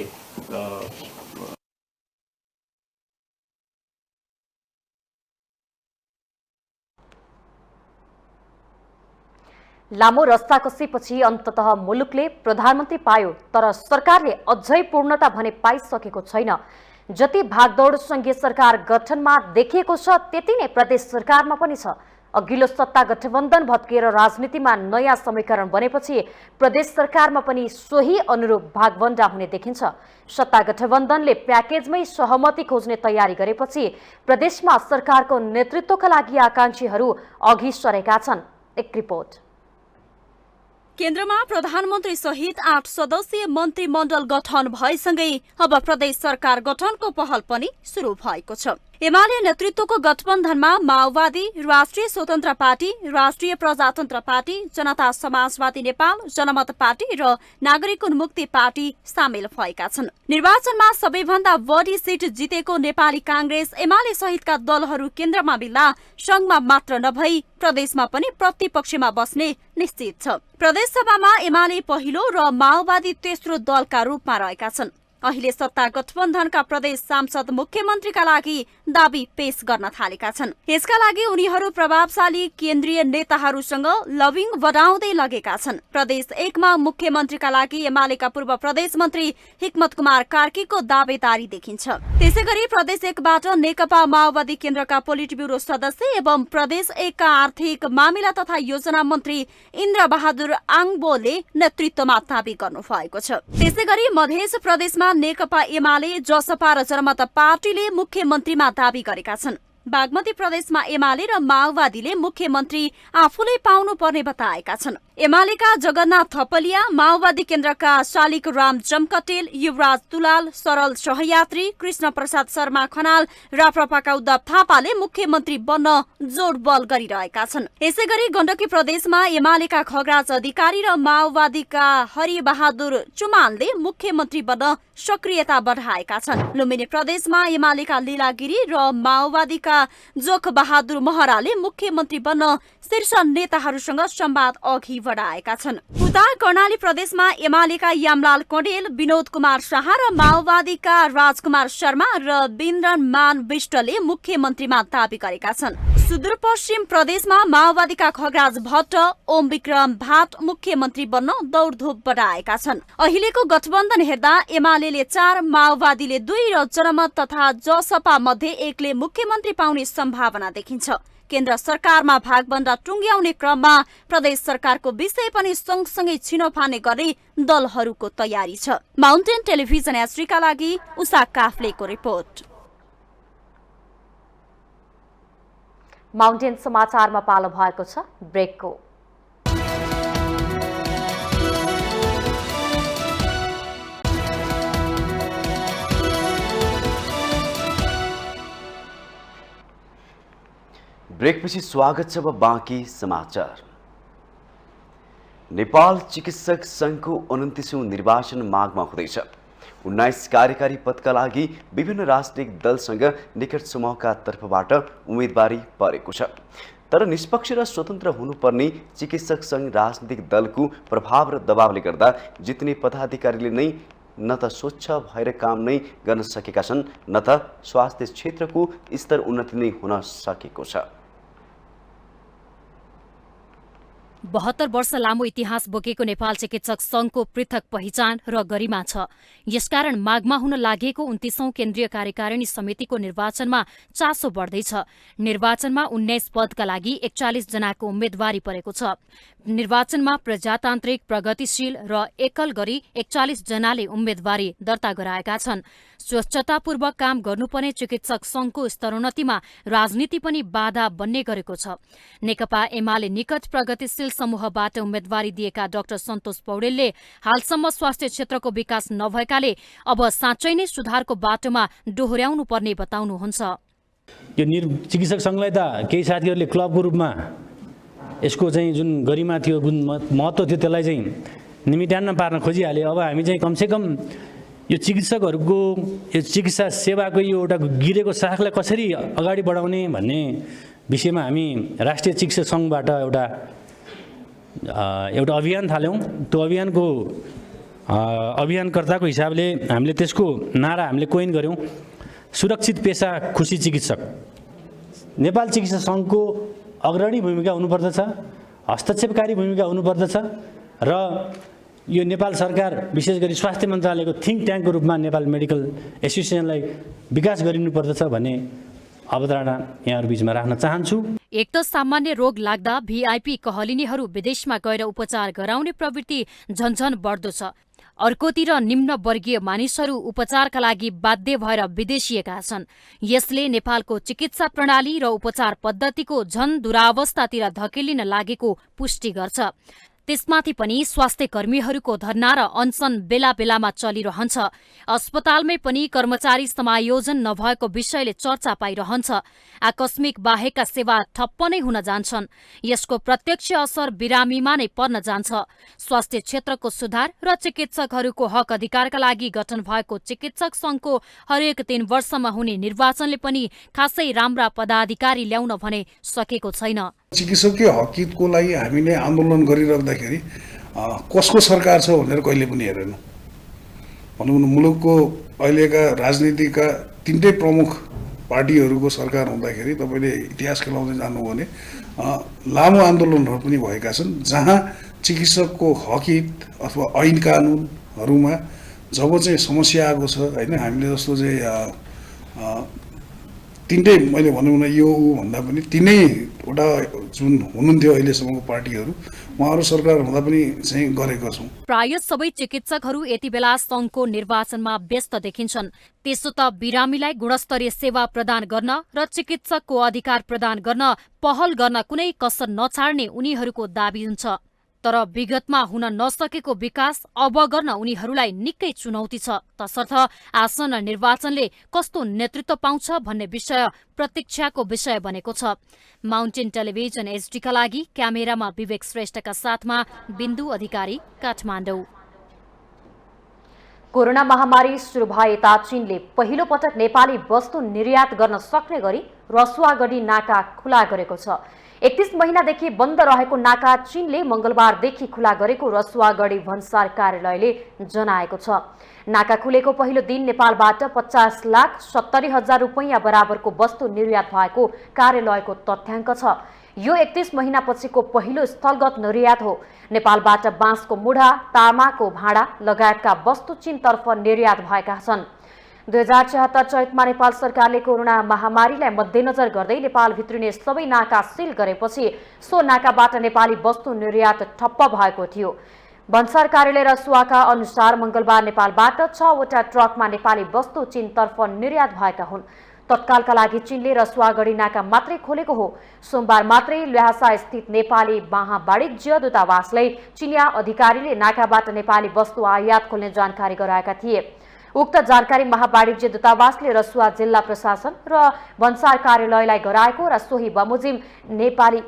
लामो रस्ता कसेपछि अन्ततः मुलुकले प्रधानमन्त्री पायो, तर सरकारले अझै पूर्णता भने पाइसकेको छैन। जति भागदौड संघीय सरकार गठनमा देखिएको छ त्यति नै प्रदेश सरकारमा पनि छ। अघिल्लो सत्ता गठबन्धन भत्किएर राजनीतिमा नयाँ समीकरण बनेपछि प्रदेश सरकारमा पनि सोही अनुरूप भागवण्डा हुने देखिन्छ। सत्ता गठबन्धनले प्याकेजमै सहमति खोज्ने तयारी गरेपछि प्रदेशमा सरकारको नेतृत्वका लागि आकांक्षीहरू अघि सरेका छन्। एक रिपोर्ट।
केन्द्रमा प्रधानमन्त्री सहित 8 सदस्यीय मन्त्रीमण्डल गठन भएसँगै अब प्रदेश सरकार गठनको पहल पनि सुरु भएको छ। एमाले नेतृत्वको गठबन्धनमा माओवादी, राष्ट्रिय स्वतन्त्र पार्टी, राष्ट्रिय प्रजातन्त्र पार्टी, जनता समाजवादी नेपाल, जनमत पार्टी र नागरिक उन्मुक्ति पार्टी सामेल भएका छन्। निर्वाचनमा सबैभन्दा बढी सिट जितेको नेपाली कांग्रेस एमाले सहितका दलहरू केन्द्रमा मिल्दा संघमा मात्र नभई प्रदेशमा पनि प्रतिपक्षमा बस्ने निश्चित छ। प्रदेश सभामा एमाले पहिलो र माओवादी तेस्रो दलका रूपमा रहेका छन्। अहिले सत्ता गठबन्धनका प्रदेश सांसद मुख्यमन्त्रीका लागि दाबी पेश गर्न थालेका छन्। यसका लागि उनीहरू प्रभावशाली केन्द्रीय नेताहरूसँग लबिङ बढाउँदै लगेका छन्। प्रदेश 1 मा मुख्यमन्त्रीका लागि एमालेका पूर्व प्रदेश मन्त्री हिक्मत कुमार कार्कीको दावेदारी देखिन्छ। त्यसैगरी प्रदेश 1 बाट नेकपा माओवादी केन्द्रका पोलिट ब्युरो सदस्य एवं प्रदेश 1 का आर्थिक मामिला तथा योजना मन्त्री इन्द्र बहादुर आङबोले नेतृत्वमा दाबी गर्नु भएको छ। त्यसैगरी मध्य प्रदेशमा नेकपा एमाले, जसपा र जनमत पार्टीले मुख्यमन्त्रीमा दाबी गरेका छन्। बागमती प्रदेशमा एमाले र माओवादीले मुख्यमन्त्री आफूले पाउनुपर्ने बताएका छन्। एमालेका जगन्नाथ थपलिया, माओवादी केन्द्रका शालिक राम जमकटेल, युवराज तुलाल, सरल सहयात्री, कृष्ण प्रसाद शर्मा खनाल, राप्रपाका उद्धव थापाले मुख्यमन्त्री बन्न जोडबल गरिरहेका छन्। यसैगरी गण्डकी प्रदेशमा एमालेका खगराज अधिकारी र माओवादीका हरिबहादुर चुमानले मुख्यमन्त्री बन्न सक्रियता बढाएका छन्। लुम्बिनी प्रदेशमा एमालेका लीला गिरी र माओवादीका जोख बहादुर महराले मुख्यमन्त्री बन्न शीर्ष नेताहरूसँग संवाद अघि बढाएका छन्। उता कर्णाली प्रदेशमा एमालेका यामलाल कडेल, विनोद कुमार शाह र माओवादीका राजकुमार शर्मा र बिन्द्रमान विष्टले मुख्यमन्त्रीमा दाबी गरेका छन्। सुदूरपश्चिम प्रदेशमा माओवादीका खगराज भट्ट, ओम विक्रम भाट मुख्यमन्त्री बन्न दौडधुप बढाएका छन्। अहिलेको गठबन्धन हेर्दा एमाले 4, माओवादीले 2 र जनमत तथा जसपा मध्ये 1ले मुख्यमन्त्री पाउने सम्भावना देखिन्छ। केन्द्र सरकारमा भागबन्दा टुङ्ग्याउने क्रममा प्रदेश सरकारको विषय पनि सँगसँगै छिनोफाने गर्ने दलहरूको तयारी छ। माउन्टेन टेलिभिजन एचडीका लागि उषा काफ्लेको रिपोर्ट।
माउन्टेन समाचारमा पालो भएको छ ब्रेकको।
ब्रेकपछि स्वागत छ। अब बाँकी समाचार। नेपाल चिकित्सक सङ्घको 29औं निर्वाचन माघमा हुँदैछ। 19 कार्यकारी पदका लागि विभिन्न राजनीतिक दलसँग निकट समूहका तर्फबाट उम्मेदवारी परेको छ। तर निष्पक्ष र स्वतन्त्र हुनुपर्ने चिकित्सक सङ्घ राजनीतिक दलको प्रभाव र दबावले गर्दा जित्ने पदाधिकारीले नै न त स्वच्छ भएर काम नै गर्न सकेका छन्, न त स्वास्थ्य क्षेत्रको स्तर उन्नति नै हुन सकेको छ।
72 वर्ष लामो इतिहास बोकेको नेपाल चिकित्सक सङ्घको पृथक पहिचान र गरिमा छ। यसकारण माघमा हुन लागेको 29औं केन्द्रीय कार्यकारिणी समितिको निर्वाचनमा चासो बढ्दैछ। निर्वाचनमा 19 पदका लागि 41 जनाको उम्मेदवारी परेको छ। निर्वाचनमा प्रजातान्त्रिक, प्रगतिशील र एकल गरी 41 जनाले उम्मेदवारी दर्ता गराएका छन्। स्वच्छतापूर्वक काम गर्नुपर्ने चिकित्सक सङ्घको स्तरोन्नतिमा राजनीति पनि बाधा बन्ने गरेको छ। नेकपा एमाले निकट प्रगतिशील समूहबाट उम्मेदवारी दिएका डाक्टर सन्तोष पौडेलले हालसम्म स्वास्थ्य क्षेत्रको विकास नभएकाले अब साँच्चै नै सुधारको बाटोमा डोहोर्याउनु पर्ने बताउनुहुन्छ।
यो चिकित्सक सङ्घलाई त केही साथीहरूले क्लबको रूपमा यसको चाहिँ जुन गरिमा थियो, जुन महत्त्व थियो, त्यसलाई चाहिँ निमिट्यान्न पार्न खोजिहाले। अब हामी चाहिँ कमसेकम यो चिकित्सकहरूको यो चिकित्सा सेवाको यो एउटा गिरेको शाखलाई कसरी अगाडि बढाउने भन्ने विषयमा हामी राष्ट्रिय चिकित्सक सङ्घबाट एउटा अभियान थाल्यौँ। त्यो अभियानको अभियानकर्ताको हिसाबले हामीले त्यसको नारा हामीले कोइन गऱ्यौँ, सुरक्षित पेसा खुसी चिकित्सक। नेपाल चिकित्सा सङ्घको अग्रणी भूमिका हुनुपर्दछ, हस्तक्षेपकारी भूमिका हुनुपर्दछ र यो नेपाल सरकार विशेष गरी स्वास्थ्य मन्त्रालयको थिङ्क ट्याङ्कको रूपमा नेपाल मेडिकल एसोसिएसनलाई विकास गरिनुपर्दछ भन्ने अवधारणा यहाँहरू बीचमा राख्न चाहन्छु।
एक त सामान्य रोग लाग्दा भिआइपी कहलिनेहरू विदेशमा गएर उपचार गराउने प्रवृत्ति झन्झन बढ्दो छ। अर्कोतिर निम्न वर्गीय मानिसहरू उपचारका लागि बाध्य भएर विदेशिएका छन्। यसले नेपालको चिकित्सा प्रणाली र उपचार पद्धतिको झन दुरावस्थातिर धकेलिन लागेको पुष्टि गर्छ। त्यसमाथि पनि स्वास्थ्य कर्मीहरूको धरना र अनसन बेला बेलामा चलिरहन्छ। अस्पतालमै पनि कर्मचारी समायोजन नभएको विषयले चर्चा पाइरहन्छ। आकस्मिक बाहेकका सेवा ठप्प नै हुन जान्छन्। यसको प्रत्यक्ष असर बिरामीमा नै पर्न जान्छ। स्वास्थ्य क्षेत्रको सुधार र चिकित्सकहरूको हक अधिकारका लागि गठन भएको चिकित्सक सङ्घको हरेक 3 वर्षमा हुने निर्वाचनले पनि खासै राम्रा पदाधिकारी ल्याउन भने सकेको छैन।
चिकित्सकीय हकितको लागि हामीले आन्दोलन गरिराख्दाखेरि कसको सरकार छ भनेर कहिले पनि हेरेन। भनौँ न, मुलुकको अहिलेका राजनीतिका 3टै प्रमुख पार्टीहरूको सरकार हुँदाखेरि तपाईँले इतिहास खेलाउँदै जानुभयो भने लामो आन्दोलनहरू पनि भएका छन्, जहाँ चिकित्सकको हकित अथवा ऐन कानुनहरूमा जब चाहिँ समस्या आएको छ होइन, हामीले जस्तो चाहिँ 3टै मैले भनौँ न यो भन्दा पनि 3वटा जुन हुनुहुन्थ्यो अहिलेसम्मको पार्टीहरू, उहाँहरू सरकार हुँदा पनि चाहिँ गरेका छौँ।
प्राय सबै चिकित्सकहरू यति बेला सङ्घको निर्वाचनमा व्यस्त देखिन्छन्। त्यसो त बिरामीलाई गुणस्तरीय सेवा प्रदान गर्न र चिकित्सकको अधिकार प्रदान गर्न पहल गर्न कुनै कसर नछाड्ने उनीहरूको दाबी हुन्छ। तर विगतमा हुन नसकेको विकास अब गर्न उनीहरूलाई निकै चुनौती छ। तसर्थ आसन्न निर्वाचनले कस्तो नेतृत्व पाउँछ भन्ने विषय प्रतीक्षाको विषय बनेको छ। माउन्टेन टेलिभिजन एचडीका लागि क्यामेरामा विवेक श्रेष्ठका साथमा बिन्दु अधिकारी, काठमाडौँ। कोरोना महामारी सुरु भए यता चीनले पहिलो पटक नेपाली वस्तु निर्यात गर्न सक्ने गरी रसुवागढी नाका खुला गरेको छ। 31 महिनादेखि बन्द रहेको नाका चीनले मंगलबारदेखि खुला गरेको रसुवागढी भन्सार कार्यालयले जनाएको छ। नाका खुलेको पहिलो दिन नेपालबाट 50,70,000 रुपैयाँ बराबरको वस्तु निर्यात भएको कार्यालयको तथ्याङ्क छ। यो 31 महिनापछिको पहिलो स्थलगत निर्यात हो। नेपालबाट बाँसको मुढा, तामाको भाँडा लगायतका वस्तु चीनतर्फ निर्यात भएका छन्। 2076 चैतमा नेपाल सरकारले कोरोना महामारीलाई मध्यनजर गर्दै नेपाल भित्रिने सबै नाका सील गरेपछि सो नाकाबाट नेपाली वस्तु निर्यात ठप्प भएको थियो। भन्सार कार्यालय रसुवाका अनुसार मंगलबार नेपालबाट 6 वटा ट्रकमा नेपाली वस्तु चीनतर्फ निर्यात भएका हुन्। तत्कालका लागि चीनले रसुवागढी नाका मात्रै खोलेको हो। सोमबार मात्रै ल्हासा स्थित नेपाली महावाणिज्य दूतावासले चीनिया अधिकारीले नाकाबाट नेपाली वस्तु आयात खोल्ने जानकारी गराएका थिए। उक्त जानकारी महावाणिज्य दूतावासले रसुवा जिल्ला प्रशासन र भन्सार कार्यालयलाई गराएको र सोही बमोजिम नेपाली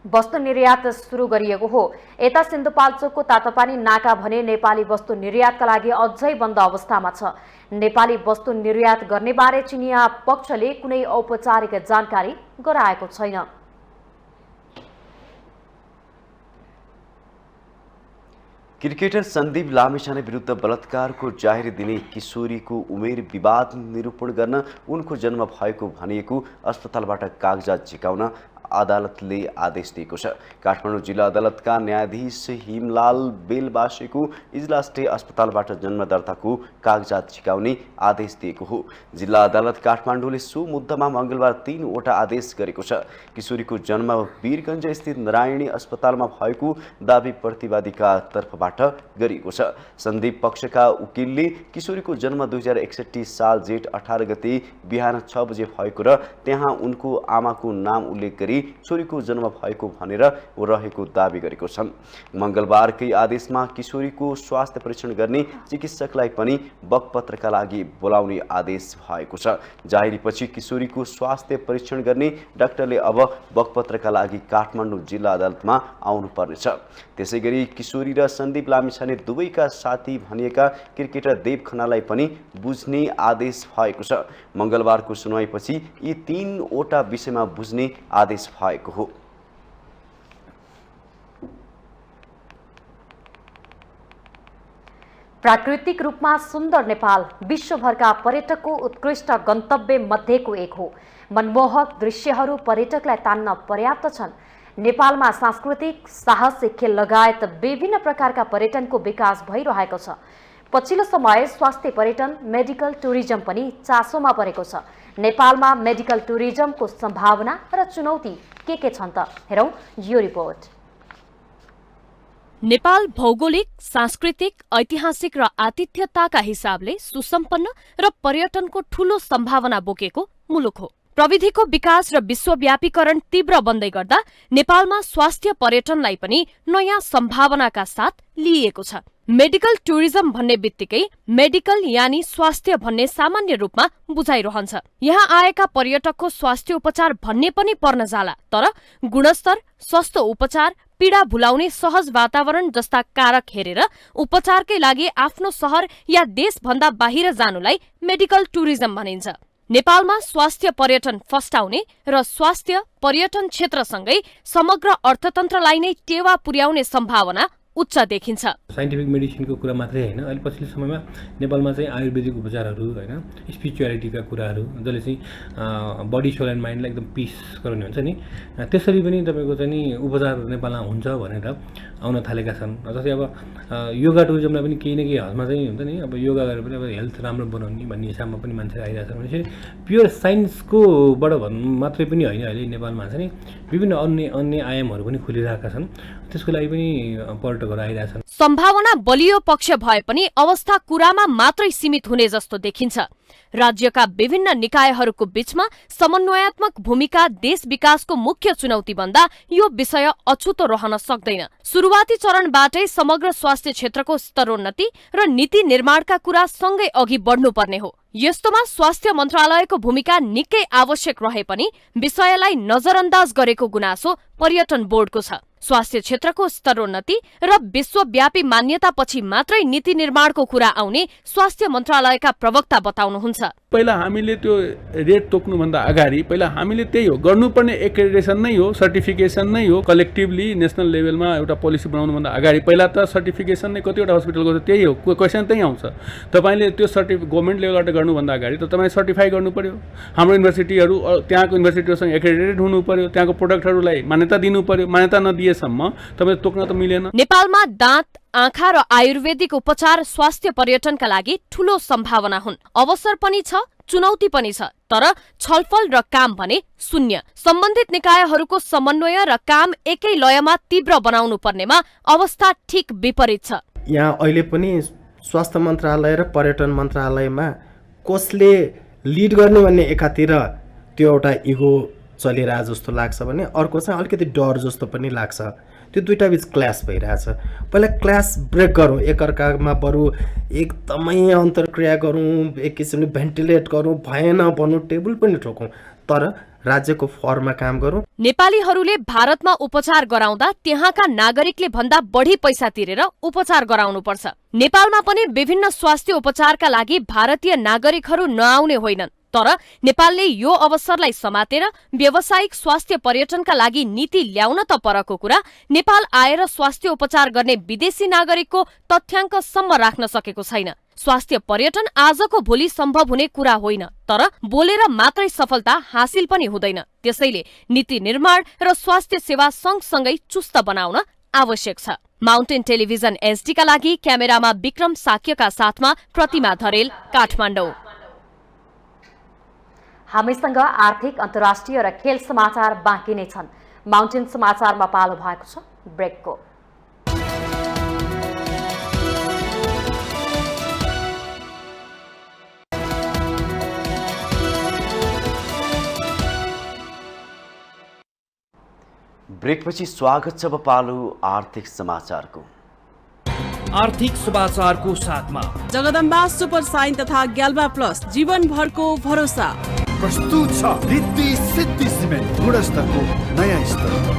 वस्तु निर्यात सुरु गरिएको हो। यता सिन्धुपाल्चोकको तातोपानी नाका भने नेपाली वस्तु निर्यातका लागि अझै बन्द अवस्थामा छ। नेपाली वस्तु निर्यात गर्ने बारे चिनिया पक्षले कुनै औपचारिक जानकारी गराएको छैन।
क्रिकेटर सन्दीप लामिछाने विरुद्ध बलात्कारको जाहेर दिने किशोरीको उमेर विवाद निरूपण गर्न उनको जन्म भएको भनिएको अस्पतालबाट कागजात झिकाउन अदालतले आदेश दिएको छ। काठमाडौँ जिल्ला अदालतका न्यायाधीश हिमलाल बेलबासेको इजलासले अस्पतालबाट जन्म दर्ताको कागजात झिकाउने आदेश दिएको हो। जिल्ला अदालत काठमाडौँले सो मुद्दामा मंगलबार 3 वटा आदेश गरेको छ। किशोरीको जन्म वीरगञ्ज स्थित नारायणी अस्पतालमा भएको दाबी प्रतिवादीका तर्फबाट गरिएको छ। सन्दीप पक्षका वकिलले किशोरीको जन्म 2061 साल जेठ 18 गते बिहान 6 बजे भएको र त्यहाँ उनको आमाको नाम उल्लेख गरी छोरीको जन्म भएको भनेर रहेको दाबी गरेको छन्। मंगलबारकै आदेशमा किशोरीको स्वास्थ्य परीक्षण गर्ने चिकित्सकलाई पनि बकपत्रका लागि बोलाउने आदेश भएको छ। जाहेरीपछि किशोरीको स्वास्थ्य परीक्षण गर्ने डाक्टरले अब बकपत्रका लागि काठमाडौँ जिल्ला अदालतमा आउनुपर्नेछ। त्यसैगरी किशोरी र सन्दीप लामिछाने दुवैका साथी भनिएका क्रिकेटर देव खनालाई पनि बुझ्ने आदेश भएको छ। मंगलबारको सुनवाईपछि यी 3 वटा विषयमा बुझ्ने आदेश भएको हो।
प्राकृतिक रूपमा सुन्दर नेपाल विश्वभरका पर्यटकको उत्कृष्ट गन्तव्य मध्येको एक हो। मनमोहक दृश्यहरू पर्यटकलाई तान्न पर्याप्त छन्। नेपालमा सांस्कृतिक साहसिक खेल लगायत विभिन्न प्रकारका पर्यटनको विकास भइरहेको छ। पछिल्लो समय स्वास्थ्य पर्यटन मेडिकल टुरिज्म पनि चासोमा परेको छ। नेपालमा मेडिकल टुरिज्मको सम्भावना र चुनौती के छन् त हेरौं यो रिपोर्ट।
नेपाल भौगोलिक, सांस्कृतिक, ऐतिहासिक र आतिथ्यताका हिसाबले सुसम्पन्न र पर्यटनको ठूलो सम्भावना बोकेको मुलुक हो। प्रविधिको विकास र विश्वव्यापीकरण तीव्र बन्दै गर्दा नेपालमा स्वास्थ्य पर्यटनलाई पनि नयाँ सम्भावनाका साथ लिइएको छ। मेडिकल टुरिज्म भन्ने बित्तिकै मेडिकल यानी स्वास्थ्य भन्ने सामान्य रूपमा बुझाइरहन्छ। यहाँ आएका पर्यटकको स्वास्थ्य उपचार भन्ने पनि पर्न जाला, तर गुणस्तर, सस्तो उपचार, पीडा भुलाउने सहज वातावरण जस्ता कारक हेरेर उपचारकै लागि आफ्नो शहर या देशभन्दा बाहिर जानुलाई मेडिकल टुरिज्म भनिन्छ। नेपालमा स्वास्थ्य पर्यटन फस्टाउने र स्वास्थ्य पर्यटन क्षेत्रसँगै समग्र अर्थतन्त्रलाई नै टेवा पुर्याउने सम्भावना उच्च देखिन्छ।
साइन्टिफिक मेडिसिनको कुरा मात्रै हैन, अहिले पछिल्लो समयमा नेपालमा चाहिँ आयुर्वेदिक उपचारहरू हैन, स्पिरिचुअलिटीका कुराहरू जसले चाहिँ बडी सोल एन्ड माइन्डलाई एकदम पिस गराउने हुन्छ नि, त्यसरी पनि तपाईको चाहिँ नि उपचार नेपालमा हुन्छ भनेर आउन थालेका छन्। जस्तै अब योगा टुरिज्मलाई पनि केही न केही हदमा चाहिँ हुन्छ नि, अब योगा गरेर पनि अब हेल्थ राम्रो बनाउने भन्ने हिसाबमा पनि मान्छे आइरहेका छन्। भनेपछि प्योर साइन्सको बाट मात्रै पनि होइन, अहिले नेपालमा चाहिँ नि विभिन्न अन्य आयामहरू पनि खुलिरहेका छन्। त्यसको लागि पनि पर्यटकहरू आइरहेका छन्।
सम्भावना बलियो पक्ष भए पनि अवस्था कुरामा मात्रै सीमित हुने जस्तो देखिन्छ। राज्यका विभिन्न निकायहरूको बीचमा समन्वयात्मक भूमिका देश विकासको मुख्य चुनौती बन्दा यो विषय अछुतो रहन सक्दैन। सुरुवाती चरणबाटै समग्र स्वास्थ्य क्षेत्रको स्तरोन्नति र नीति निर्माणका कुरा सँगै अघि बढ्नुपर्ने हो। यस्तोमा स्वास्थ्य मन्त्रालयको भूमिका निकै आवश्यक रहे पनि विषयलाई नजरअन्दाज गरेको गुनासो पर्यटन बोर्डको छ। स्वास्थ्य क्षेत्रको स्तरोन्नति र विश्वव्यापी मान्यतापछि मात्रै नीति निर्माणको कुरा आउने स्वास्थ्य मन्त्रालयका प्रवक्ता बताउनुहुन्छ।
पहिला हामीले त्यो रेट तोक्नुभन्दा अगाडि पहिला हामीले त्यही हो गर्नुपर्ने, एक्रेडिटेसन नै हो, सर्टिफिकेसन नै हो। कलेक्टिभली नेसनल लेभलमा एउटा पोलिसी बनाउनुभन्दा अगाडि पहिला त सर्टिफिकेसन नै कतिवटा हस्पिटलको छ, त्यही हो, क्वेसन त्यही आउँछ। तपाईँले त्यो गभर्मेन्ट लेभलबाट गर्नुभन्दा अगाडि त तपाईँ सर्टिफाई गर्नु पर्यो। हाम्रो युनिभर्सिटीहरू त्यहाँको युनिभर्सिटीहरूसँग एक्रेडिटेड हुनु पर्यो, त्यहाँको प्रोडक्टहरूलाई मान्यता दिनु पर्यो। मान्यता नदिएसम्म तपाईँ तोक्न त मिलेन।
नेपालमा दाँत, आँखा र आयुर्वेदिक उपचार स्वास्थ्य पर्यटनका लागि ठूलो सम्भावना हुन्। अवसर पनि छ, चुनौती पनि छ, तर छलफल र काम भने शून्य। सम्बन्धित निकायहरूको समन्वय र काम एकै लयमा तीव्र बनाउनु पर्नेमा अवस्था ठिक विपरीत छ।
यहाँ अहिले पनि स्वास्थ्य मन्त्रालय र पर्यटन मन्त्रालयमा कसले लिड गर्ने भन्ने एकातिर त्यो एउटा इगो चलिरहेको जस्तो लाग्छ भने अर्को चाहिँ अलिकति डर जस्तो पनि लाग्छ। त्यो दुईटा बीच क्ल्यास भइरहेछ। पहिला क्ल्यास ब्रेक गरौँ, एकअर्कामा बरु एकदमै अन्तर्क्रिया गरौँ, एक किसिमले भेन्टिलेट गरौँ, भएन भन्नु टेबल पनि ठोकौँ, तर राज्यको फर्ममा काम गरौँ।
नेपालीहरूले भारतमा उपचार गराउँदा त्यहाँका नागरिकले भन्दा बढी पैसा तिरेर उपचार गराउनुपर्छ। नेपालमा पनि विभिन्न स्वास्थ्य उपचारका लागि भारतीय नागरिकहरू नआउने होइनन्, तर नेपालले यो अवसरलाई समातेर व्यावसायिक स्वास्थ्य पर्यटनका लागि नीति ल्याउन त परको कुरा, नेपाल आएर स्वास्थ्य उपचार गर्ने विदेशी नागरिकको तथ्याङ्कसम्म राख्न सकेको छैन। स्वास्थ्य पर्यटन आजको भोलि सम्भव हुने कुरा होइन, तर बोलेर मात्रै सफलता हासिल पनि हुँदैन। त्यसैले नीति निर्माण र स्वास्थ्य सेवा सँगसँगै चुस्त बनाउन आवश्यक छ। माउन्टेन टेलिभिजन एसडीका लागि क्यामेरामा विक्रम साक्यका साथमा प्रतिमा धरेल, काठमाडौँ।
हामीसँग आर्थिक, अन्तर्राष्ट्रिय र खेल समाचार बाँकी नै छन्। माउन्टेन समाचारमा पालो भएको छ ब्रेकको।
ब्रेकपछि स्वागत छ। अब पालो आर्थिक समाचारको।
आर्थिक समाचारको साथमा जगदम्बा सुपर साइन तथा ग्याल्बा प्लस जीवनभरको भरोसा
प्रस्तुत छ। रिद्धि सिद्धि सिमेन्ट गुणस्तरको नयाँ स्तर।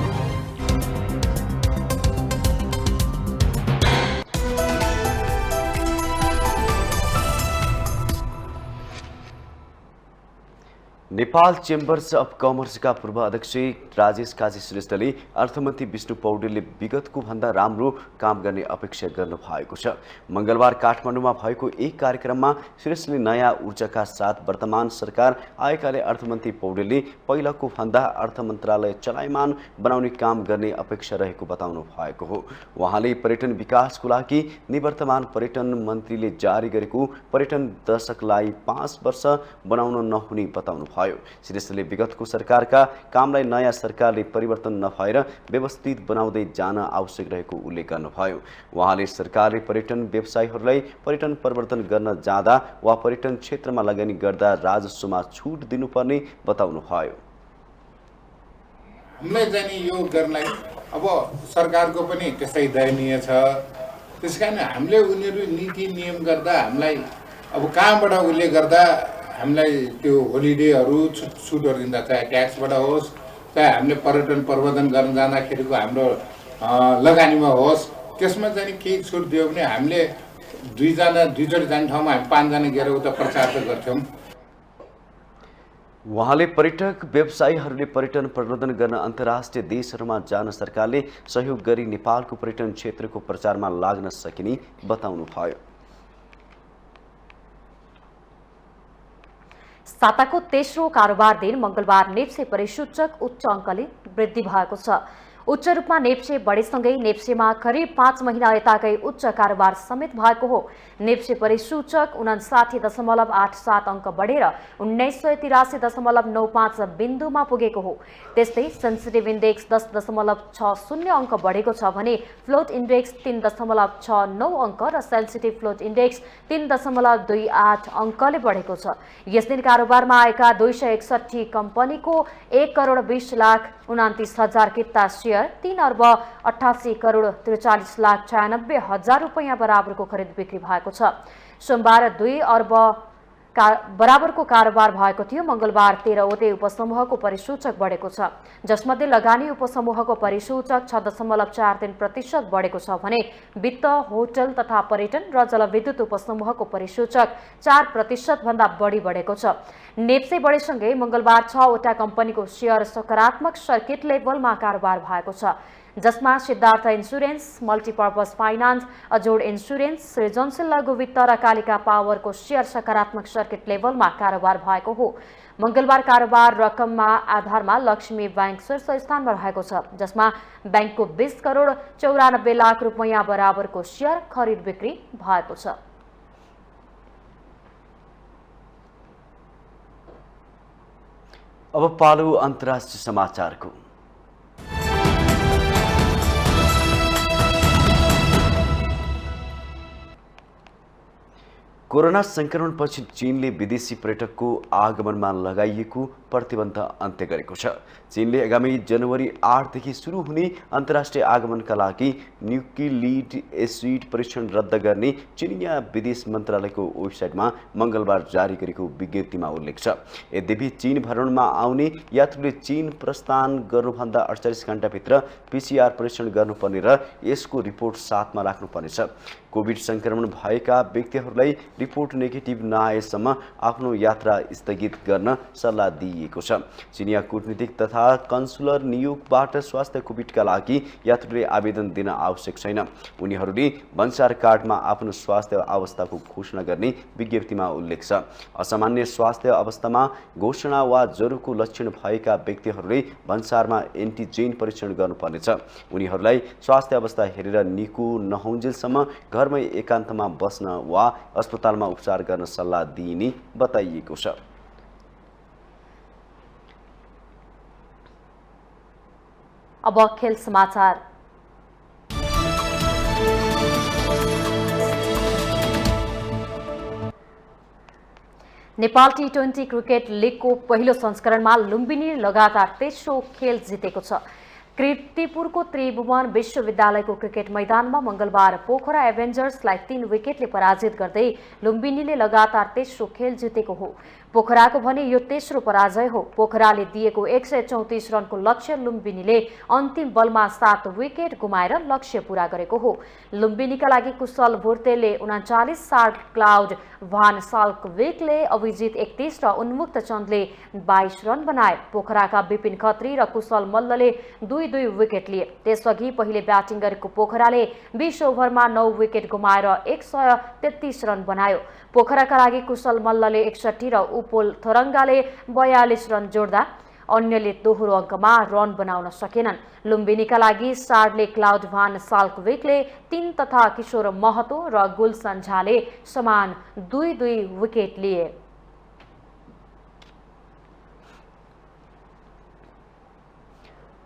नेपाल चेम्बर्स अफ कमर्सका पूर्व अध्यक्ष राजेश काजी श्रेष्ठले अर्थमन्त्री विष्णु पौडेलले विगतको भन्दा राम्रो काम गर्ने अपेक्षा गर्नु भएको छ। मंगलबार काठमाडौँमा भएको एक कार्यक्रममा श्रेष्ठले नयाँ ऊर्जाका साथ वर्तमान सरकार आएकाले अर्थमन्त्री पौडेलले पहिलाको भन्दा अर्थ मन्त्रालय चलायमान बनाउने काम गर्ने अपेक्षा रहेको बताउनु भएको हो। उहाँले पर्यटन विकासको लागि निवर्तमान पर्यटन मन्त्रीले जारी गरेको पर्यटन दशकलाई 5 वर्ष बनाउन नहुने बताउनु भयो। श्रेष्ठले विगतको सरकारका कामलाई नयाँ सरकारले परिवर्तन नभएर व्यवस्थित बनाउँदै जान आवश्यक रहेको उल्लेख गर्नुभयो। उहाँले सरकारले पर्यटन व्यवसायीहरूलाई पर्यटन प्रवर्धन गर्न जाँदा वा पर्यटन क्षेत्रमा लगानी गर्दा राजस्वमा छुट दिनुपर्ने बताउनुभयो।
हामीलाई चाहिँ यो गर्नलाई अब सरकारको पनि त्यसै दयनीय छ। त्यसकारण हामीले उनीहरू नीति नियम गर्दा हामीलाई अब कहाँबाट उसले गर्दा हामीलाई त्यो होलिडेहरू छुटहरू दिँदा, चाहे ट्याक्सबाट होस्, चाहे हामीले पर्यटन प्रवर्धन गर्न जाँदाखेरिको हाम्रो लगानीमा होस्, त्यसमा चाहिँ केही छुट दियो भने हामीले दुईचोटि जाने ठाउँमा हामी 5 जना गएर उता प्रचार त गर्थ्यौँ।
उहाँले पर्यटक व्यवसायीहरूले पर्यटन प्रवर्धन गर्न अन्तर्राष्ट्रिय देशहरूमा जान सरकारले सहयोग गरी नेपालको पर्यटन क्षेत्रको प्रचारमा लाग्न सकिने बताउनुभयो।
साताको तेस्रो कारोबार दिन मंगलबार नेप्से परिसूचक उच्च अङ्कले वृद्धि भएको छ। उच्च रूपमा नेप्से बढेसँगै नेप्सेमा करिब 5 महिना यताकै उच्च कारोबार समेत भएको हो। नेप्से परिसूचक 59.87 अङ्क बढेर 1983.95 बिन्दुमा पुगेको हो। त्यस्तै सेन्सिटिभ इन्डेक्स 10.60 अङ्क बढेको छ भने फ्लोट इन्डेक्स 3.69 अङ्क र सेन्सिटिभ फ्लोट इन्डेक्स 3.28 अङ्कले बढेको छ। यस दिन कारोबारमा आएका 261 कम्पनीको 1,20,29,000 किता शेयर 3,88,43,93,96,000 रुपैयाँ बराबरको खरिद बिक्री भएको छ। सोमबार 2 अर्ब बराबरको कारोबार भएको थियो। मंगलबार 13 वटै उपसमूहको परिसूचक बढेको छ, जसमध्ये लगानी उपसमूहको परिसूचक 6.43% बढेको छ भने वित्त, होटल तथा पर्यटन र जलविद्युत उपसमूहको परिसूचक 4% भन्दा बढी बढेको छ। नेप्से बढेसँगै मंगलबार 6 वटा कम्पनीको शेयर सकारात्मक सर्किट लेभलमा कारोबार भएको छ। जसमा Siddhartha insurance, multipurpose finance, Ajod insurance, सृजनशील लघु वित्त र कालिका पावरको शेयर सकारात्मक सर्किट लेभलमा कारोबार भएको हो। मंगलबार कारोबार रकममा आधारमा लक्ष्मी बैंक शीर्ष स्थानमा रहेको छ, जसमा बैंकको 20 करोड 94 लाख रुपैयाँ बराबरको शेयर खरिद बिक्री भएको छ।
अब पालो अन्तर्राष्ट्रिय समाचारको। कोरोना संक्रमणपछि चीनले विदेशी पर्यटकको आगमनमा लगाइएको प्रतिबन्ध अन्त्य गरेको छ। चीनले आगामी जनवरी 8 देखि सुरु हुने अन्तर्राष्ट्रिय आगमनका लागि न्युक्लिड एसिड परीक्षण रद्द गर्ने चीनिया विदेश मन्त्रालयको वेबसाइटमा मंगलबार जारी गरेको विज्ञप्तिमा उल्लेख छ। यद्यपि चीन भ्रमणमा आउने यात्रुले चीन प्रस्थान गर्नुभन्दा 48 घण्टाभित्र PCR परीक्षण गर्नुपर्ने र यसको रिपोर्ट साथमा राख्नुपर्नेछ। कोभिड संक्रमण भएका व्यक्तिहरूलाई रिपोर्ट नेगेटिभ नआएसम्म आफ्नो यात्रा स्थगित गर्न सल्लाह दिइएको छ। चिनिया कूटनीतिक तथा कन्सुलर नियोगबाट स्वास्थ्य कोभिडका लागि यात्रुले आवेदन दिन आवश्यक छैन। उनीहरूले भन्सार कार्डमा आफ्नो स्वास्थ्य अवस्थाको घोषणा गर्ने विज्ञप्तिमा उल्लेख छ। असामान्य स्वास्थ्य अवस्थामा घोषणा वा ज्वरोको लक्षण भएका व्यक्तिहरूले भन्सारमा एन्टिजेन परीक्षण गर्नुपर्नेछ। उनीहरूलाई स्वास्थ्य अवस्था हेरेर निको नहुन्जेलसम्म घरमै एकान्तमा बस्न वा अस्पतालमा उपचार गर्न सल्लाह दिइने बताइएको छ।
अब खेल समाचार। नेपाल T20 क्रिकेट लिगको पहिलो संस्करणमा लुम्बिनी लगातार तेस्रो खेल जितेको छ। कीर्तिपुरको त्रिभुवन विश्वविद्यालयको क्रिकेट मैदानमा मंगलबार पोखरा एभेन्जर्सलाई 3 विकेटले पराजित गर्दै लुम्बिनीले लगातार तेस्रो खेल जितेको हो। पोखराको भने यो तेस्रो पराजय हो। पोखराले दिएको 134 रनको लक्ष्य लुम्बिनीले अन्तिम बलमा 7 विकेट गुमाएर लक्ष्य पूरा गरेको हो। लुम्बिनीका लागि कुशल भुर्तेले 39, सार्ड क्लाउड भान साल्कवेकले अभिजित 31 र उन्मुक्त चन्दले 22 रन बनाए। पोखराका विपिन खत्री र कुशल मल्लले 2-2 विकेट लिए। त्यसअघि पहिले ब्याटिङ गरेको पोखराले 20 ओभरमा 9 विकेट गुमाएर 133 रन बनायो। पोखराका लागि कुशल मल्लले 61 र उपोल थरङ्गाले 42 रन जोड्दा अन्यले दोहोरो अङ्कमा रन बनाउन सकेनन्। लुम्बिनीका लागि सार्डले क्लाउड भान साल्कवेकले 3 तथा किशोर महतो र गुलसन झाले समान 2-2 विकेट लिए।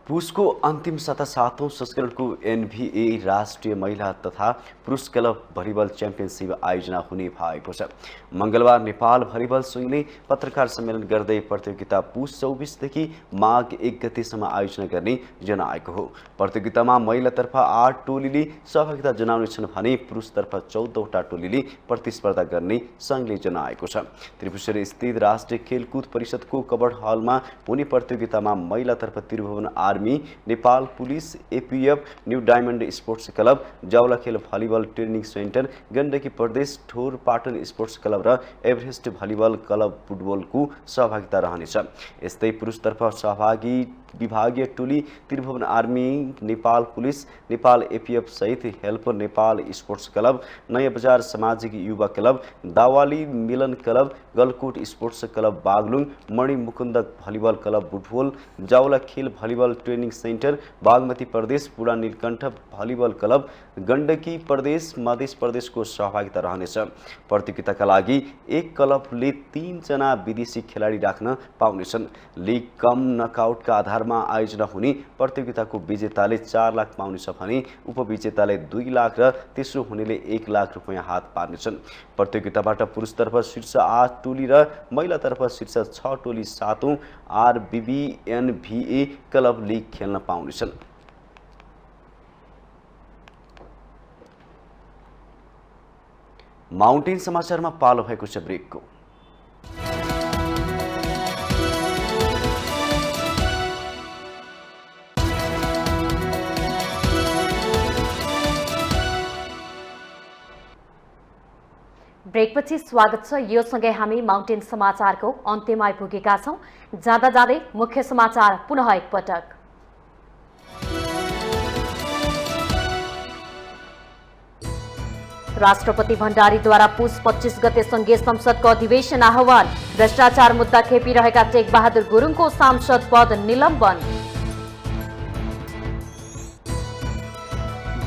पुसको अन्तिम 7औं संस्करणको NBA राष्ट्रिय महिला तथा पुरुष क्लब भलिबल च्याम्पियनसिप आयोजना हुने भएको छ। मंगलबार नेपाल भलिबल संघले पत्रकार सम्मेलन गर्दै प्रतियोगिता पुस 24 देखि माघ 1 गतेसम्म आयोजना गर्ने जनाएको हो। प्रतियोगितामा महिलातर्फ 8 टोलीले सहभागिता जनाउनेछन् भने पुरुषतर्फ 14 वटा टोलीले प्रतिस्पर्धा गर्ने संघले जनाएको छ। त्रिपुरेश्वर स्थित राष्ट्रिय खेलकुद परिषदको कबड हलमा हुने प्रतियोगितामा महिलातर्फ Tribhuvan army, Nepal police, APF, new diamond sports club, Jawalakhel volleyball training centre, Gandaki Pradesh ठोर पाटन स्पोर्ट्स क्लब र एभरेस्ट भलिबल क्लब फुटबलको सहभागिता रहनेछ। यस्तै पुरुषतर्फ सहभागी विभागीय टोली Tribhuvan army, Nepal police, Nepal APF सहित हेल्पर नेपाल स्पोर्ट्स क्लब, नयाँ बजार सामाजिक युवा क्लब, दावाली मिलन club, Galkot sports club Baglung, Mani Mukunda volleyball club Butwal, Jawalakhel volleyball training centre, Bagmati प्रदेश बुढा नीलकण्ठ भलिबल क्लब, गण्डकी प्रदेश, मध्य प्रदेशको सहभागिता रहनेछ। प्रतियोगिताका लागि एक क्लबले 3 जना विदेशी खेलाडी राख्न पाउनेछन्। लिग कम नकआउटका आधारमा आयोजना हुने प्रतियोगिताको विजेताले 4 लाख पाउनेछ भने उपविजेताले 2 लाख र तेस्रो हुनेले 1 लाख रुपैयाँ हात पार्नेछन्। प्रतियोगिताबाट पुरुषतर्फ शीर्ष 8 टोली र महिलातर्फ शीर्ष 6 टोली 7औं RBBNVA क्लब लिग खेल्न पाउनेछन्। माउन्टेन समाचारमा पालो भएको छ ब्रेकको।
ब्रेकपछि स्वागत छ। यो सँगै हामी माउन्टेन समाचारको अन्त्यमा आइपुगेका छौं। जाँदा जाँदै मुख्य समाचार पुनः एकपटक। राष्ट्रपति भण्डारीद्वारा पुस 25 गते संघीय संसदको अधिवेशन आह्वान। भ्रष्टाचार मुद्दा खेपिरहेका टेक बहादुर गुरुङको सांसद पद निलम्बन।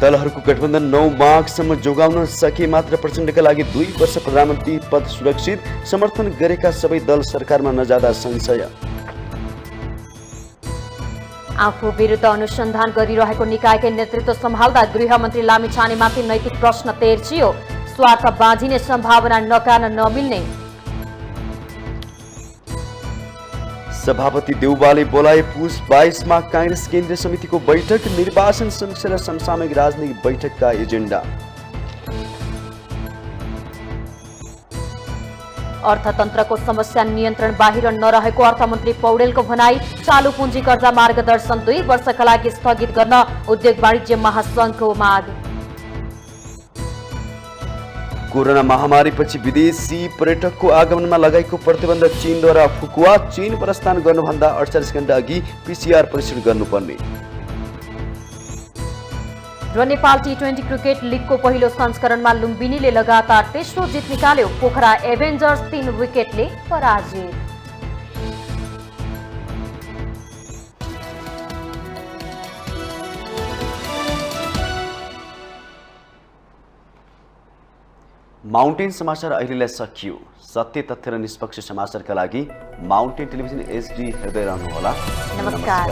दलहरूको गठबन्धन 9 माघसम्म जोगाउन सके मात्र प्रचण्डका लागि 2 वर्ष प्रधानमन्त्री पद सुरक्षित। समर्थन गरेका सबै दल सरकारमा नजाँदा संशय।
आफू विरुद्ध अनुसन्धान गरिरहेको निकायकै नेतृत्व सम्हाल्दा गृहमन्त्री लामिछानेमाथि नैतिक प्रश्न तेर्चियो। स्वार्थ बाँझिने सम्भावना नकान नमिल्ने।
सभापति देउबाले बोलाए पुस 22 मा कांग्रेस केन्द्रीय समितिको बैठक। निर्वाचन समीक्षा र समसामयिक राजनीतिक बैठकका एजेन्डा।
अर्थतन्त्रको समस्या नियन्त्रण बाहिर नरहेको अर्थमन्त्री पौडेलको भनाई। चालु पुँजी कर्जा मार्गदर्शन 2 वर्षका लागि स्थगित गर्न उद्योग वाणिज्य महासंघको माग।
कोरोना महामारीपछि विदेशी पर्यटकको आगमनमा लगाएको प्रतिबन्ध चीनद्वारा फुकुवा। चीन प्रस्थान गर्नुभन्दा 48 घण्टा अघि पीसीआर परीक्षण गर्नुपर्ने।
र नेपाल टी20 क्रिकेट लिगको पहिलो संस्करणमा लुम्बिनीले लगातार तेस्रो जित निकाल्यो। पोखरा एभेन्जर्स 3 विकेटले पराजित।
माउन्टेन समाचार अहिलेलाई सकियो। सत्य तथ्य र निष्पक्ष समाचारका लागि माउन्टेन टेलिभिजन HD हेर्दै रहनुहोला।
नमस्कार।